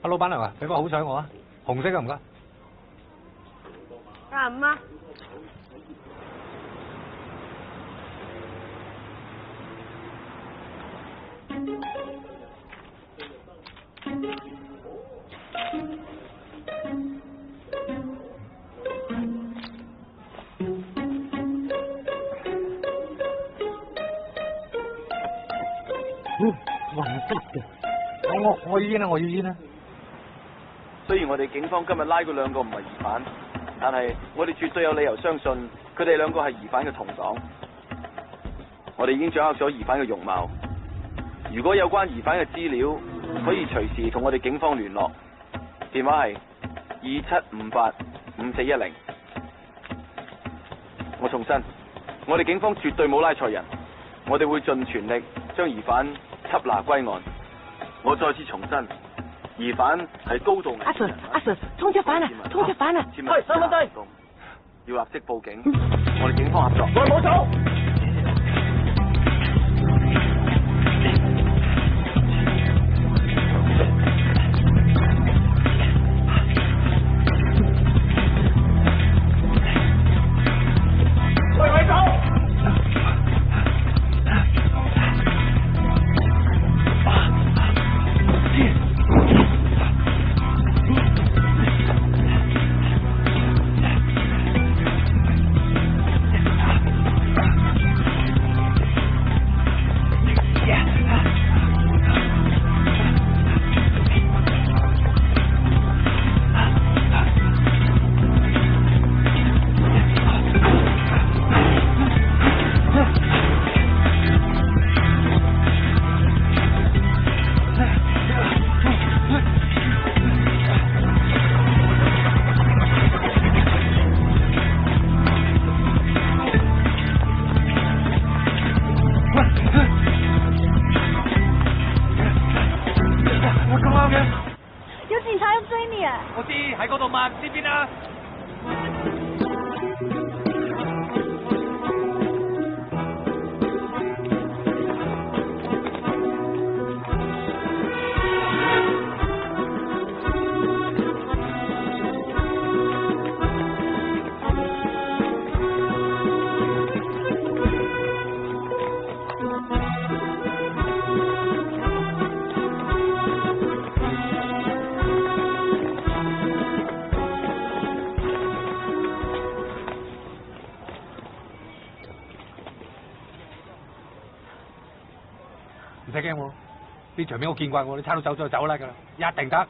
阿老闆娘啊，俾個好彩我啊，紅色嘅唔該。啱啊！黃色嘅，我要煙啊！我要煙啊！雖然我哋警方今日拉嗰兩個唔係疑犯，但係我哋絕對有理由相信佢哋兩個係疑犯嘅同黨。我哋已經掌握咗疑犯嘅容貌，如果有關疑犯嘅資料，可以隨時同我哋警方聯絡，電話係27585410。我重申，我哋警方絕對冇拉錯人，我哋會盡全力將疑犯緝拿歸案。我再次重申，疑犯係高度危險。阿 Sir， 通緝犯啊！通緝犯啊！係3分鐘，要立即報警，我哋警方合作。我冇走。我知喺嗰度嘛，知邊啊？唔使驚喎，呢場面我見慣喎，你差佬走咗就走啦㗎啦，一定得。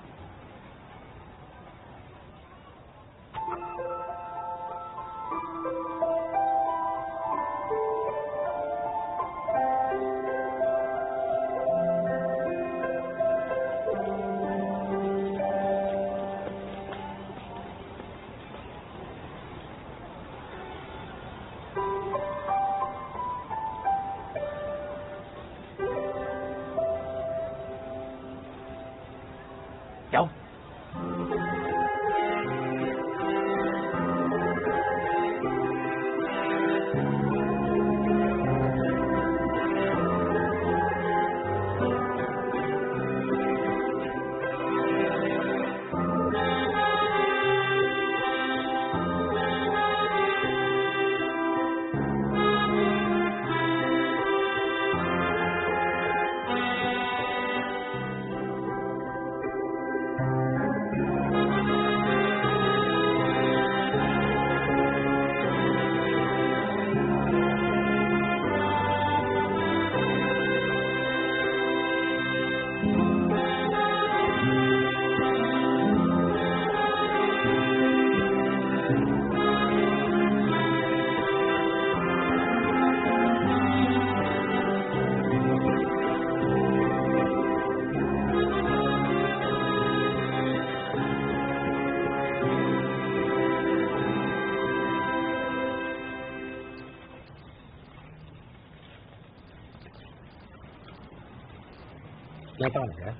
點解翻嚟嘅？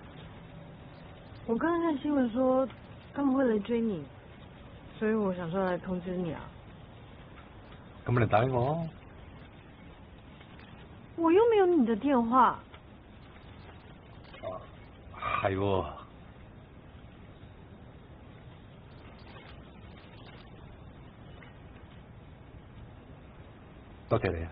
我剛剛看新聞說他們會來追你，所以我想說來通知你啊。咁你打俾我。我又沒有你的電話。係喎。多謝你啊！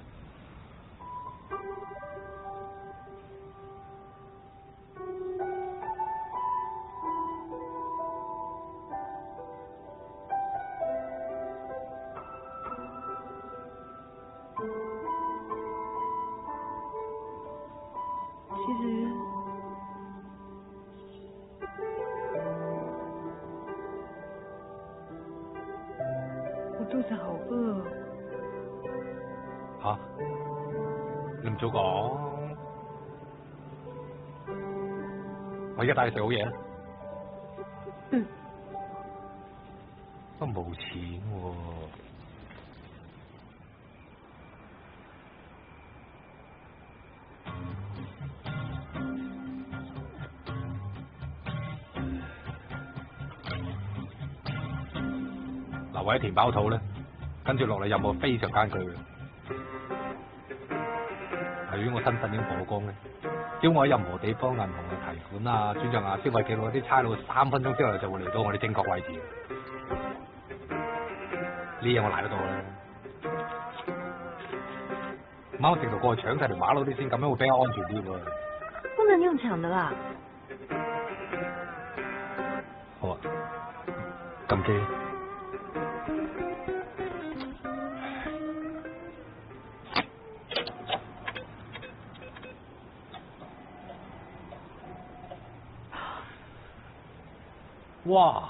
其實我肚子好餓。吓？你唔早講，我而家帶你食好嘢。嗯。都冇錢喎。嗱，為咗填飽肚咧，跟住落嚟任務非常艱巨嘅。由於我身份已經曝光咧，只要我喺任何地方銀行嘅提款啊、轉賬啊、消費記錄啲差佬3分鐘之內就會嚟到我哋正確位置。呢嘢我賴得到啦。貓直頭過去搶晒條馬路啲先，咁樣會比較安全啲喎。不能用搶的啦。好啊，撳機。哇！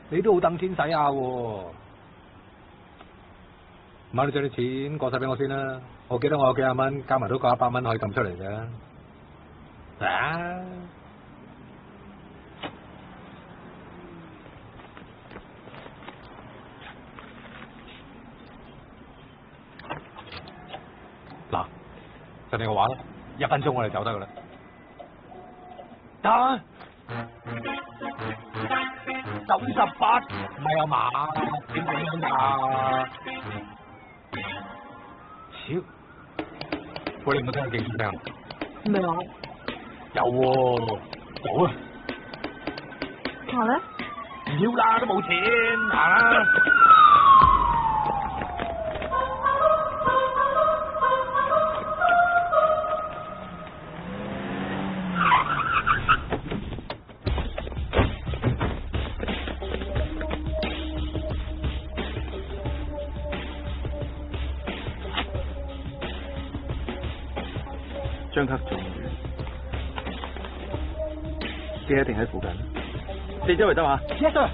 你都好等錢使下喎。買你將啲錢過晒俾我先啦。我記得我有幾廿蚊，加埋都夠100蚊可以撳出嚟嘅。啊！嗱，就你個話啦，1分鐘我哋走得噶啦。得。98唔係啊嘛？點樣啊？超！喂，你有冇聽我勁聲？沒有。有喎，有啊。好咧？唔要啦，都冇錢，行啦。張卡中完，機一定喺附近，四周圍得嘛 ？Yes sir。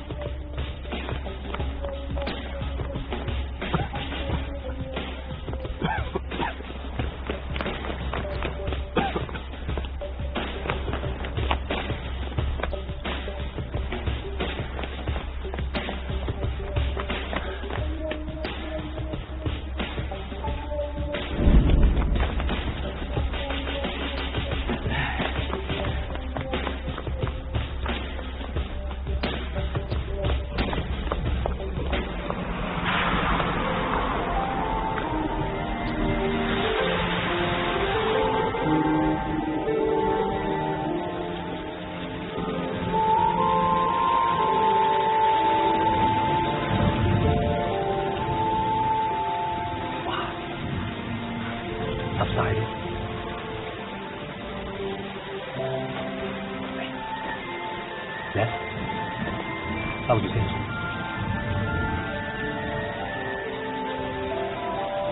收住先，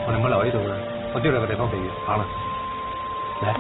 我哋唔好留喺呢度啦，我知道有個地方避雨，行啦，嚟。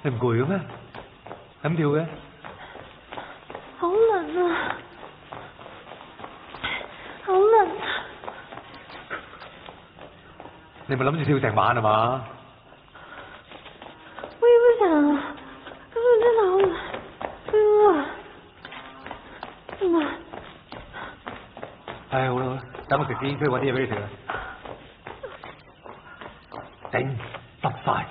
你唔攰嘅咩？咁跳嘅？好冷啊！好冷！你咪諗住跳成晚係嘛？我也不想啊，可是真的好冷，唉，好啦好啦，等我食先，出去搵啲嘢俾你食啦。頂，濕晒。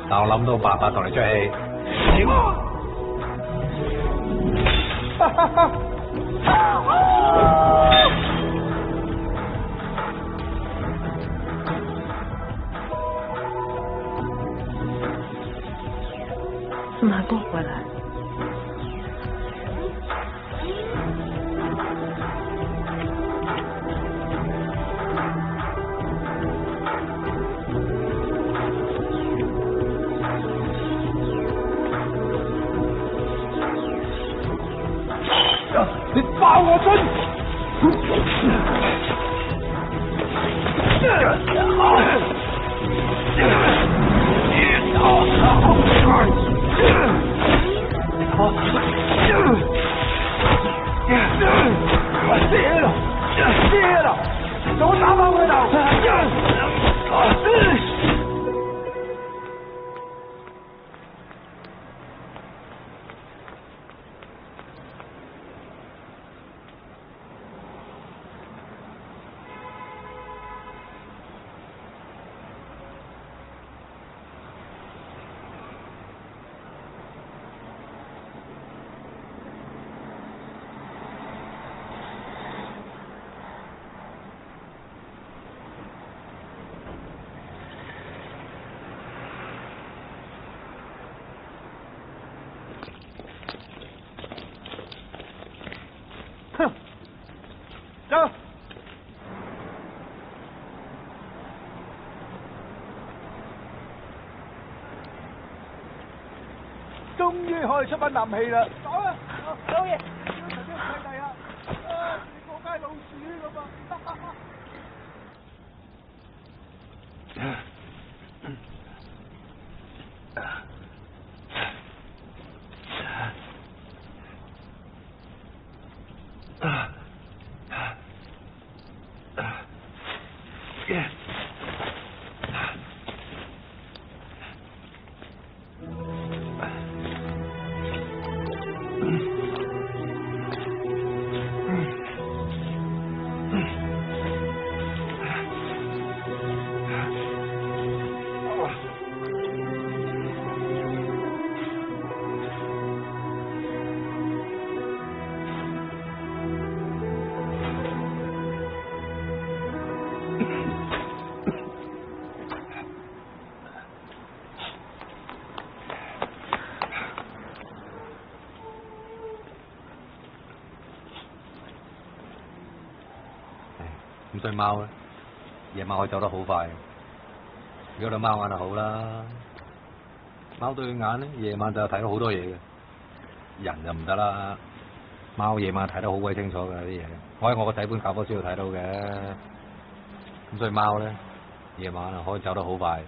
但我諗到辦法同你出氣。怎么还不回来？你发我尊！谢了，谢了，等我打翻佢頭。走。終於可以出翻啖氣啦！走啊，老爺，要頭先契弟啊！你過街老鼠咁啊！咁對貓咧，夜晚可以走得好快。如果對貓眼就好啦，貓對眼咧，夜晚就睇到好多嘢嘅，人就唔得啦。貓夜晚睇得好鬼清楚嘅啲嘢，我喺我個底本教科書度睇到嘅。咁所以貓咧，夜晚啊可以走得好快，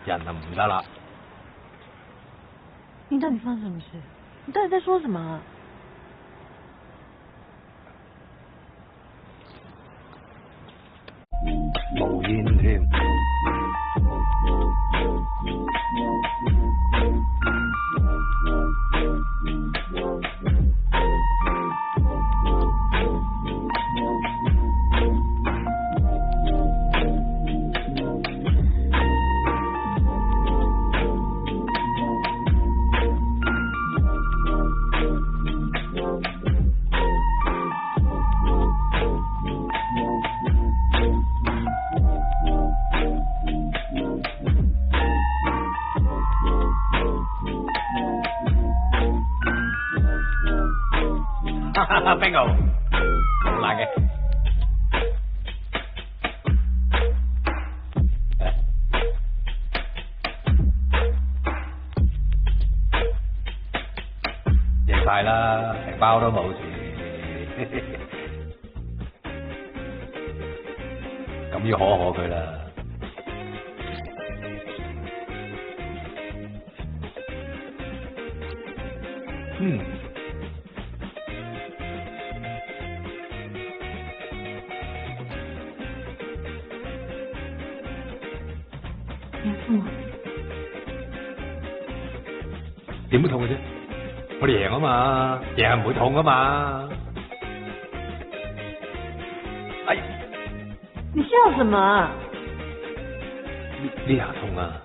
人就唔得啦。你到底發生什麼事？你到底在說什麼啊？無煙添。bingo， 好難嘅。贏晒啦，成包都冇事。咁要可佢啦。點會痛嘅啫？我哋贏啊嘛，贏係唔會痛噶嘛。哎，你笑什麼？呢下痛啊！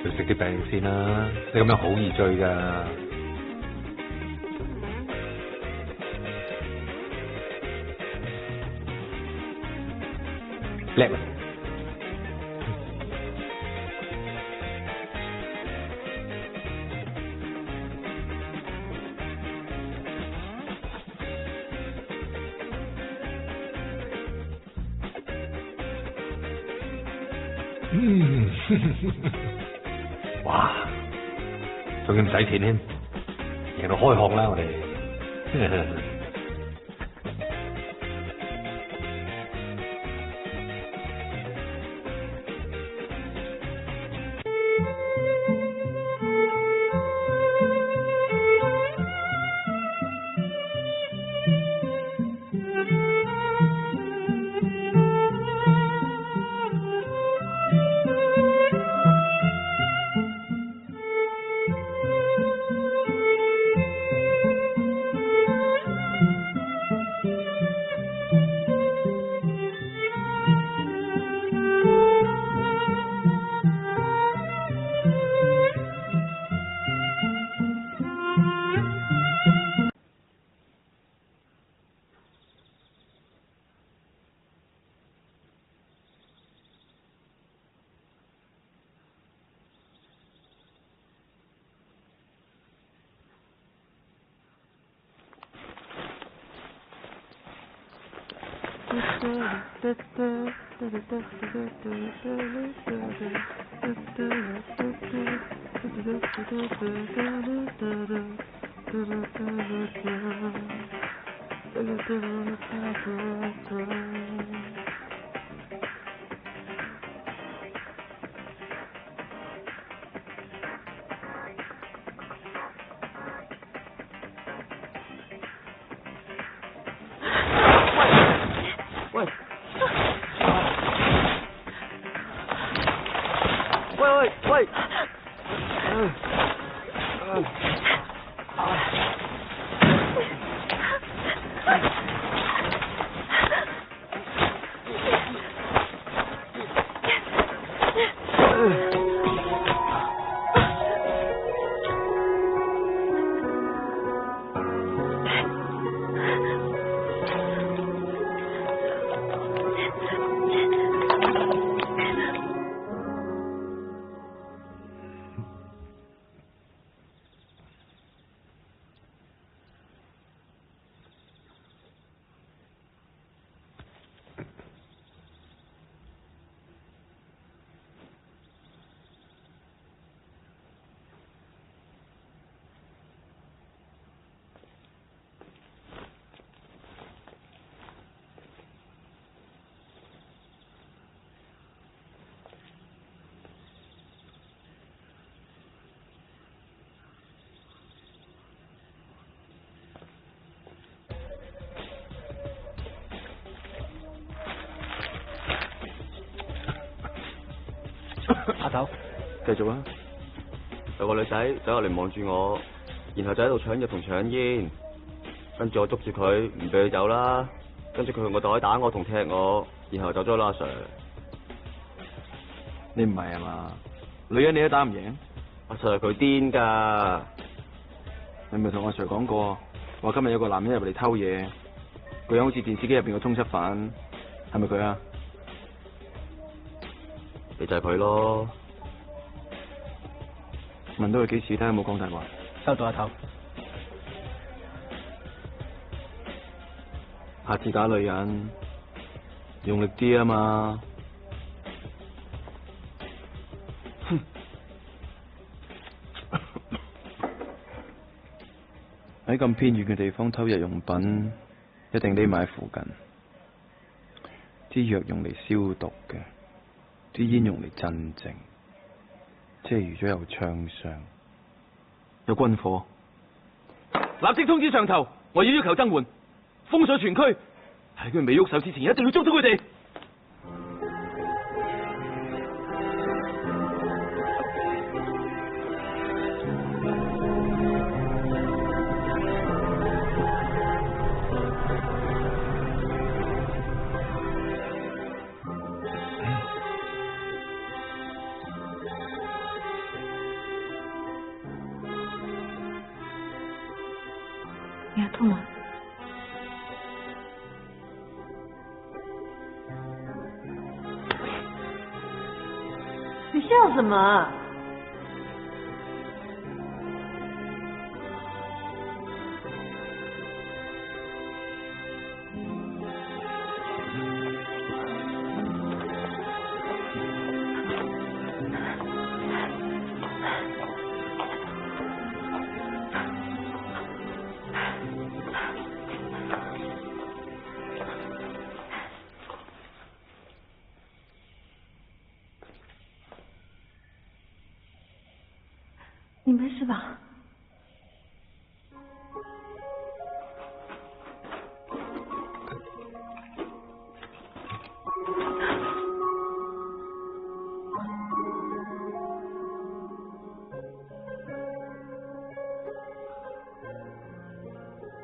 去食啲餅先啦，你咁樣好易醉噶。叻啦！哇！仲要唔使錢添，贏到開學啦我哋。阿頭，繼續啊！有個女仔走入嚟望住我，然後就喺度搶藥同搶煙，跟住我捉住佢唔俾佢走啦，跟住佢用個袋打我同踢我，然後走咗啦，阿 Sir。你唔係啊嘛？女人你都打唔贏？阿 Sir 佢癲㗎，你咪同阿 Sir 講過，話今日有個男人入嚟偷嘢，個樣好似電視機入邊個通緝犯，係咪佢啊？你就係佢咯。問到佢幾次，睇下有冇講大話。收到阿頭。下次打女人用力啲啊嘛。哼。喺咁偏遠嘅地方偷日用品，一定匿埋喺附近。啲藥用嚟消毒嘅。啲煙用嚟鎮靜，即係如果有槍傷、有軍火，立即通知上頭，我要求增援，封鎖全區。喺佢哋未喐手之前，一定要捉到佢哋。你要吐吗？你笑什么？你没事吧？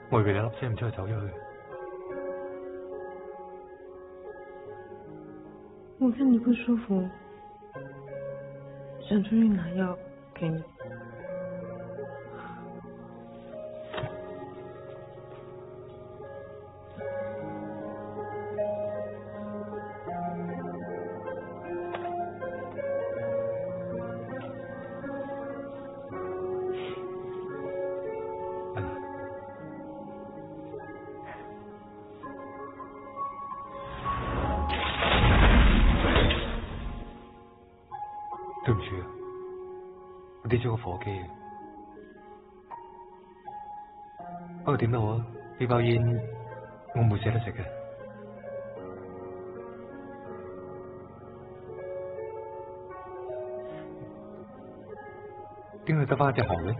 我以為你粒聲唔出去走咗去。我看你不舒服，想出去拿药给你。對唔住啊，我跌咗個火機啊。不過點都好啊，呢包煙我唔會捨得食嘅。點解得翻一隻行嘅？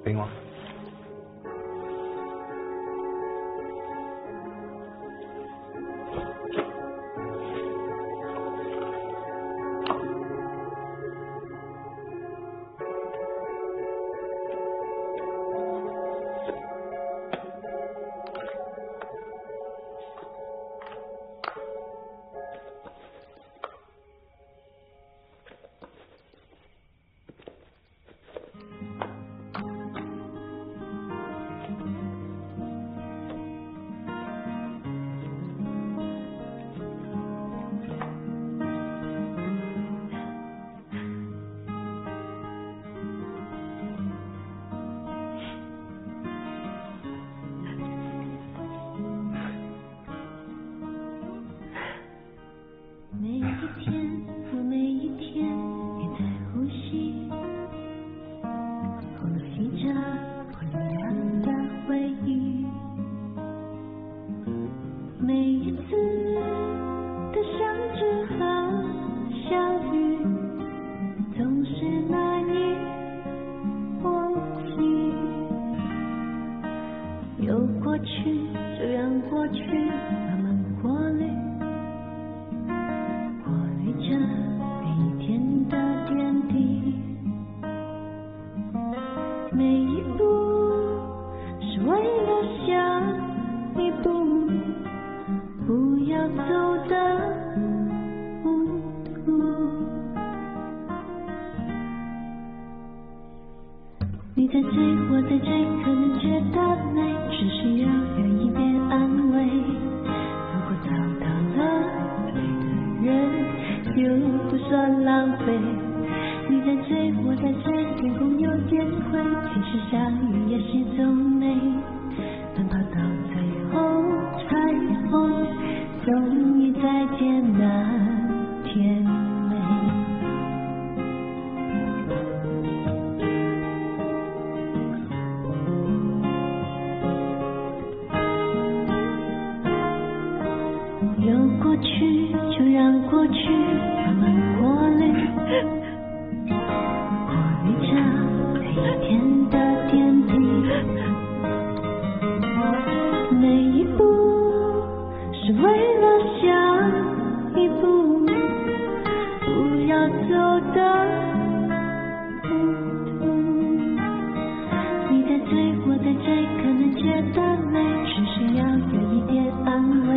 俾我。你在追，我在追，可能觉得累，只需要有一点安慰。如果找到了对的人，就不算浪费。你在追，我在追，天空有点灰，其实下雨也是种美。奔跑到最后，彩虹终于再见那天美。有过去就让过去慢慢过滤，过滤着每一天的点滴。每一步是为了下一步，不要走的糊涂。你在追，我在追，可能觉得累，只需要有一点安慰。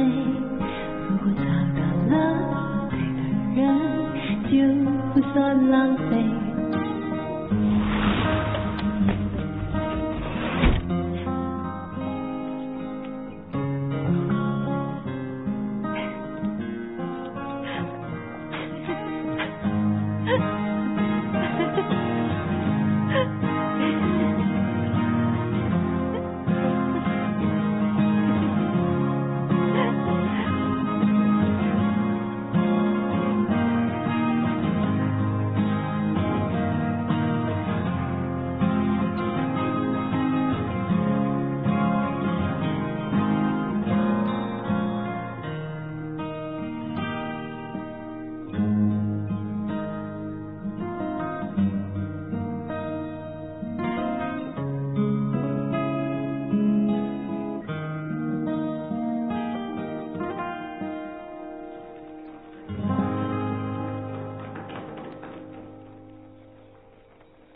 如果找到了对的人，就不算浪费。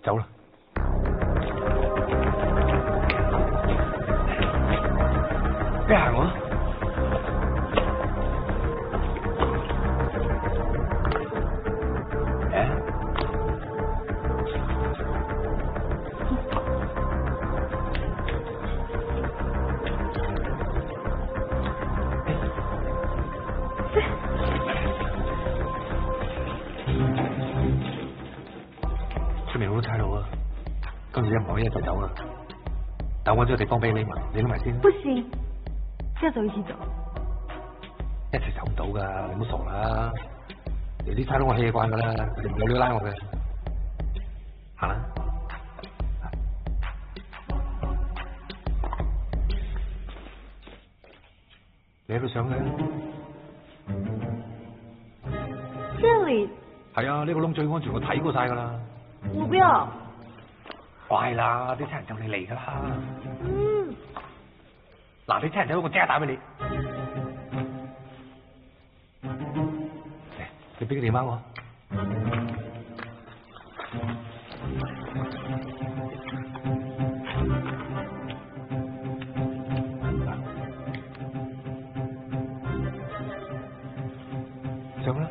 走啦！你行我。出面好多差佬啊，今次一唔可以一齊走啊！等我搵咗個地方俾你匿埋先。不行，要走一起走。一齊走唔到噶，你唔好傻啦！你啲差佬我 hea 慣噶啦，佢哋唔有料拉我嘅。行啦。你喺度上嘅？這裏。係啊，呢個窿最安全，我睇過晒噶啦。我不要。快啦，啲差人就嚟嚟噶啦。嗱，你差人仔我即刻打俾你。你俾個電話我。上啦。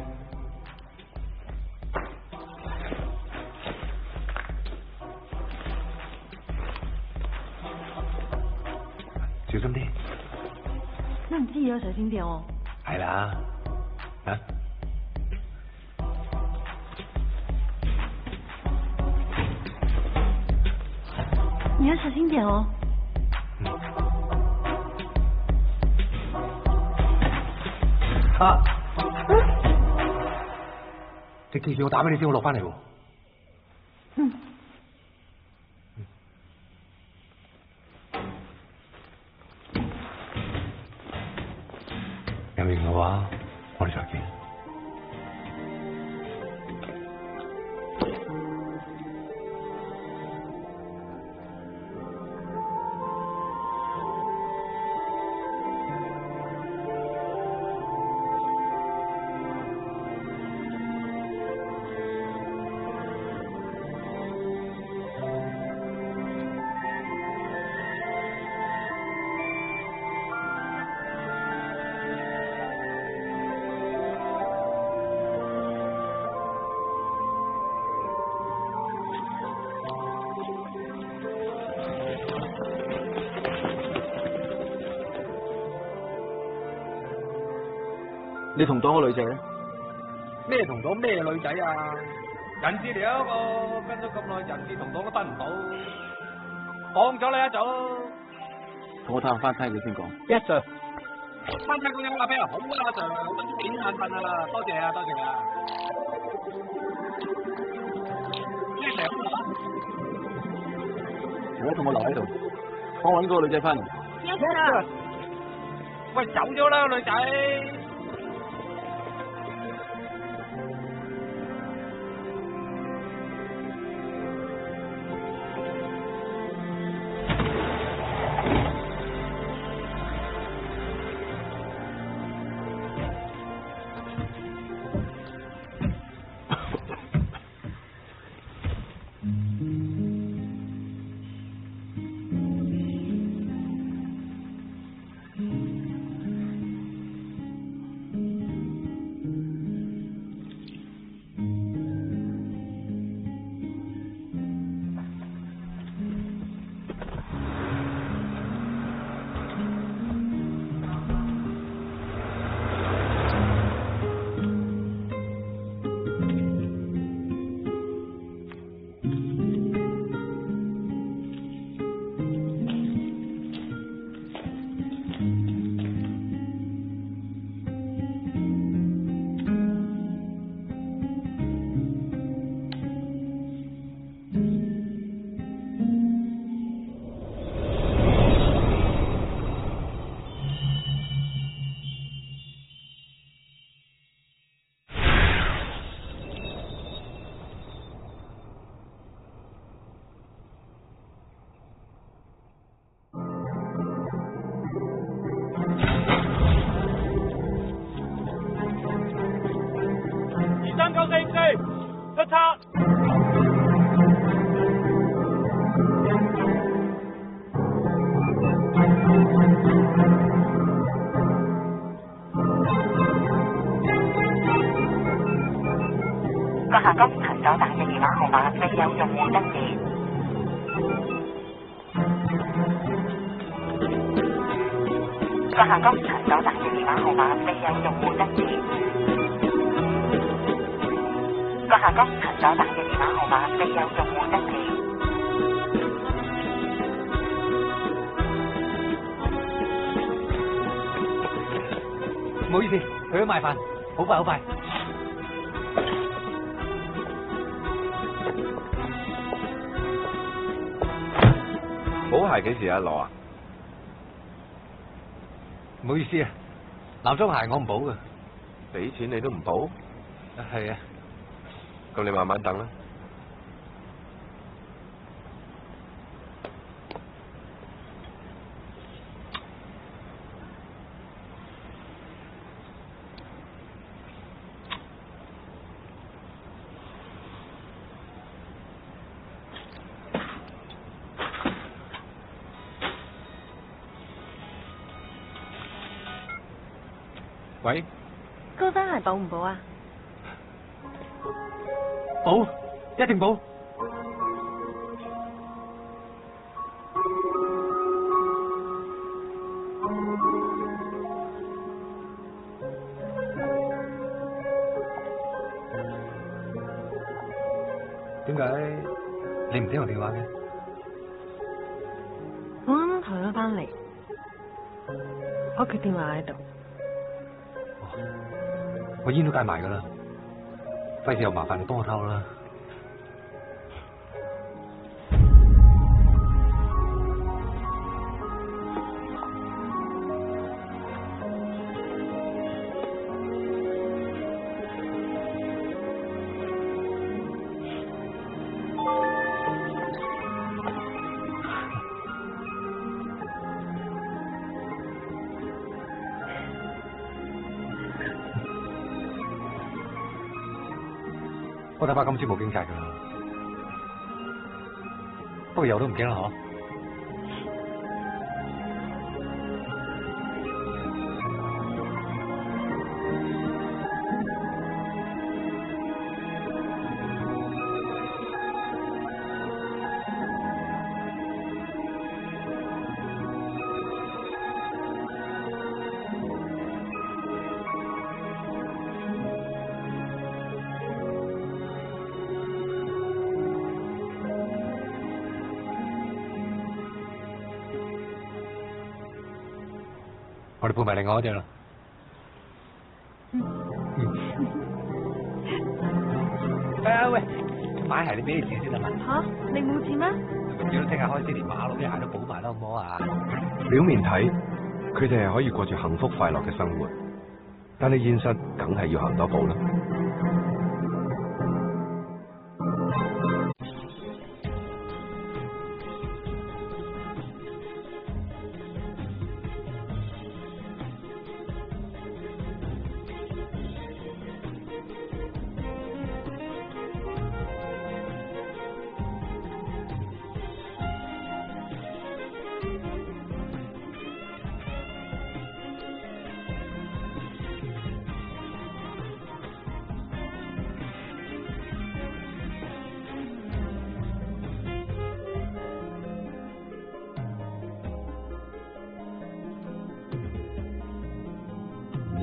小心啲。那你自己要小心點哦。係啦，啊。你要小心點哦。啊！你記住我打俾你先，我落翻嚟喎。有緣嘅話，我哋再見。你同黨個女仔咧？咩同黨咩女仔啊？人質嚟一個，跟咗咁耐，人質同黨都分唔到，放咗你一早。同我探下翻差佢先講。Yes sir。翻差工有話俾人好啊，Sir，我都點眼瞓啊，多謝啊，多謝啊。咩嚟啊？而家同我留喺度，我搵嗰個女仔翻嚟。Yes sir。喂，走咗啦，女仔。出測。閣下剛才所打嘅電話號碼未有用戶登記。閣下剛才所打嘅電話號碼未有用戶登記。閣下剛才所打嘅電話號碼未有用戶登記。唔好意思，去咗買飯，好快好快。補鞋幾時啊，羅啊？唔好意思啊，男裝鞋我唔補㗎。俾錢你都唔補？係啊。咁你慢慢等啦。喂，高踭鞋補唔補啊？補，一定補。點解你唔聽我電話嘅？我啱啱抬咗翻嚟，我嘅電話喺度。我煙都戒埋噶啦，費事又麻煩你幫我偷啦。我睇怕今次冇警察噶啦，不過有都唔驚啦嗬。我哋配埋另外一隻啦。喂，買鞋你俾你錢先得嘛？吓，你冇錢咩？叫到聽日開始連馬路啲鞋都補埋啦，好唔好啊？表面睇，佢哋係可以過住幸福快樂嘅生活，但係現實梗係要行多步啦。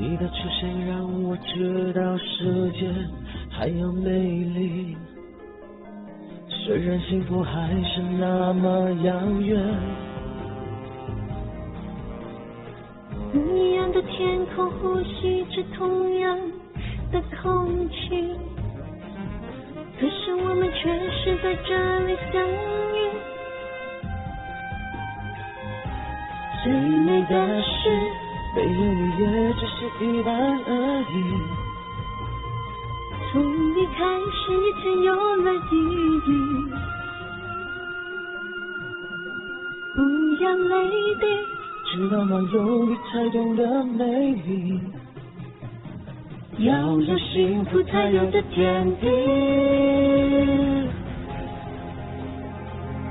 你的出现让我知道世界还有美丽，虽然幸福还是那么遥远。不一样的天空，呼吸着同样的空气，可是我们却是在这里相遇。最美的是没有你也只是一半而已，从你开始一切有了意义，不要泪滴，知道吗？有你才懂得美丽，要有幸福才有的天地。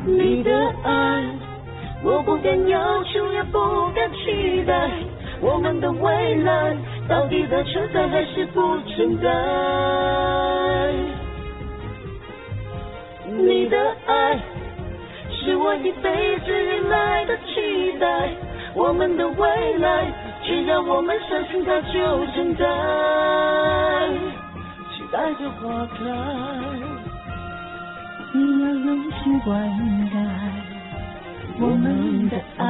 你的爱我不敢要求也不敢期待，我们的未来到底的存在还是不存在？你的爱是我一辈子以来的期待，我们的未来只要我们相信它就存在，期待着花开，你要用心灌溉我们的爱，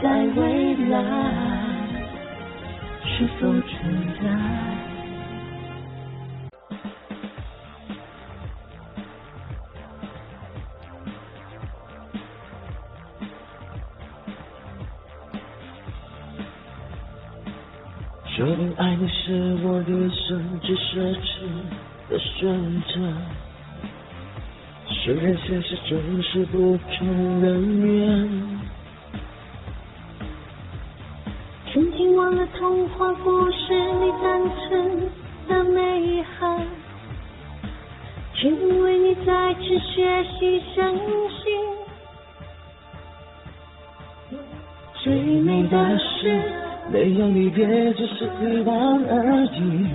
在未来是否存在？说明爱你是我的生至奢侈的选择，虽然现实总是不承人愿。曾经忘了童话故事里单纯的美好，却因为你再次学习相信。最美的是没有你别只是欲望而已。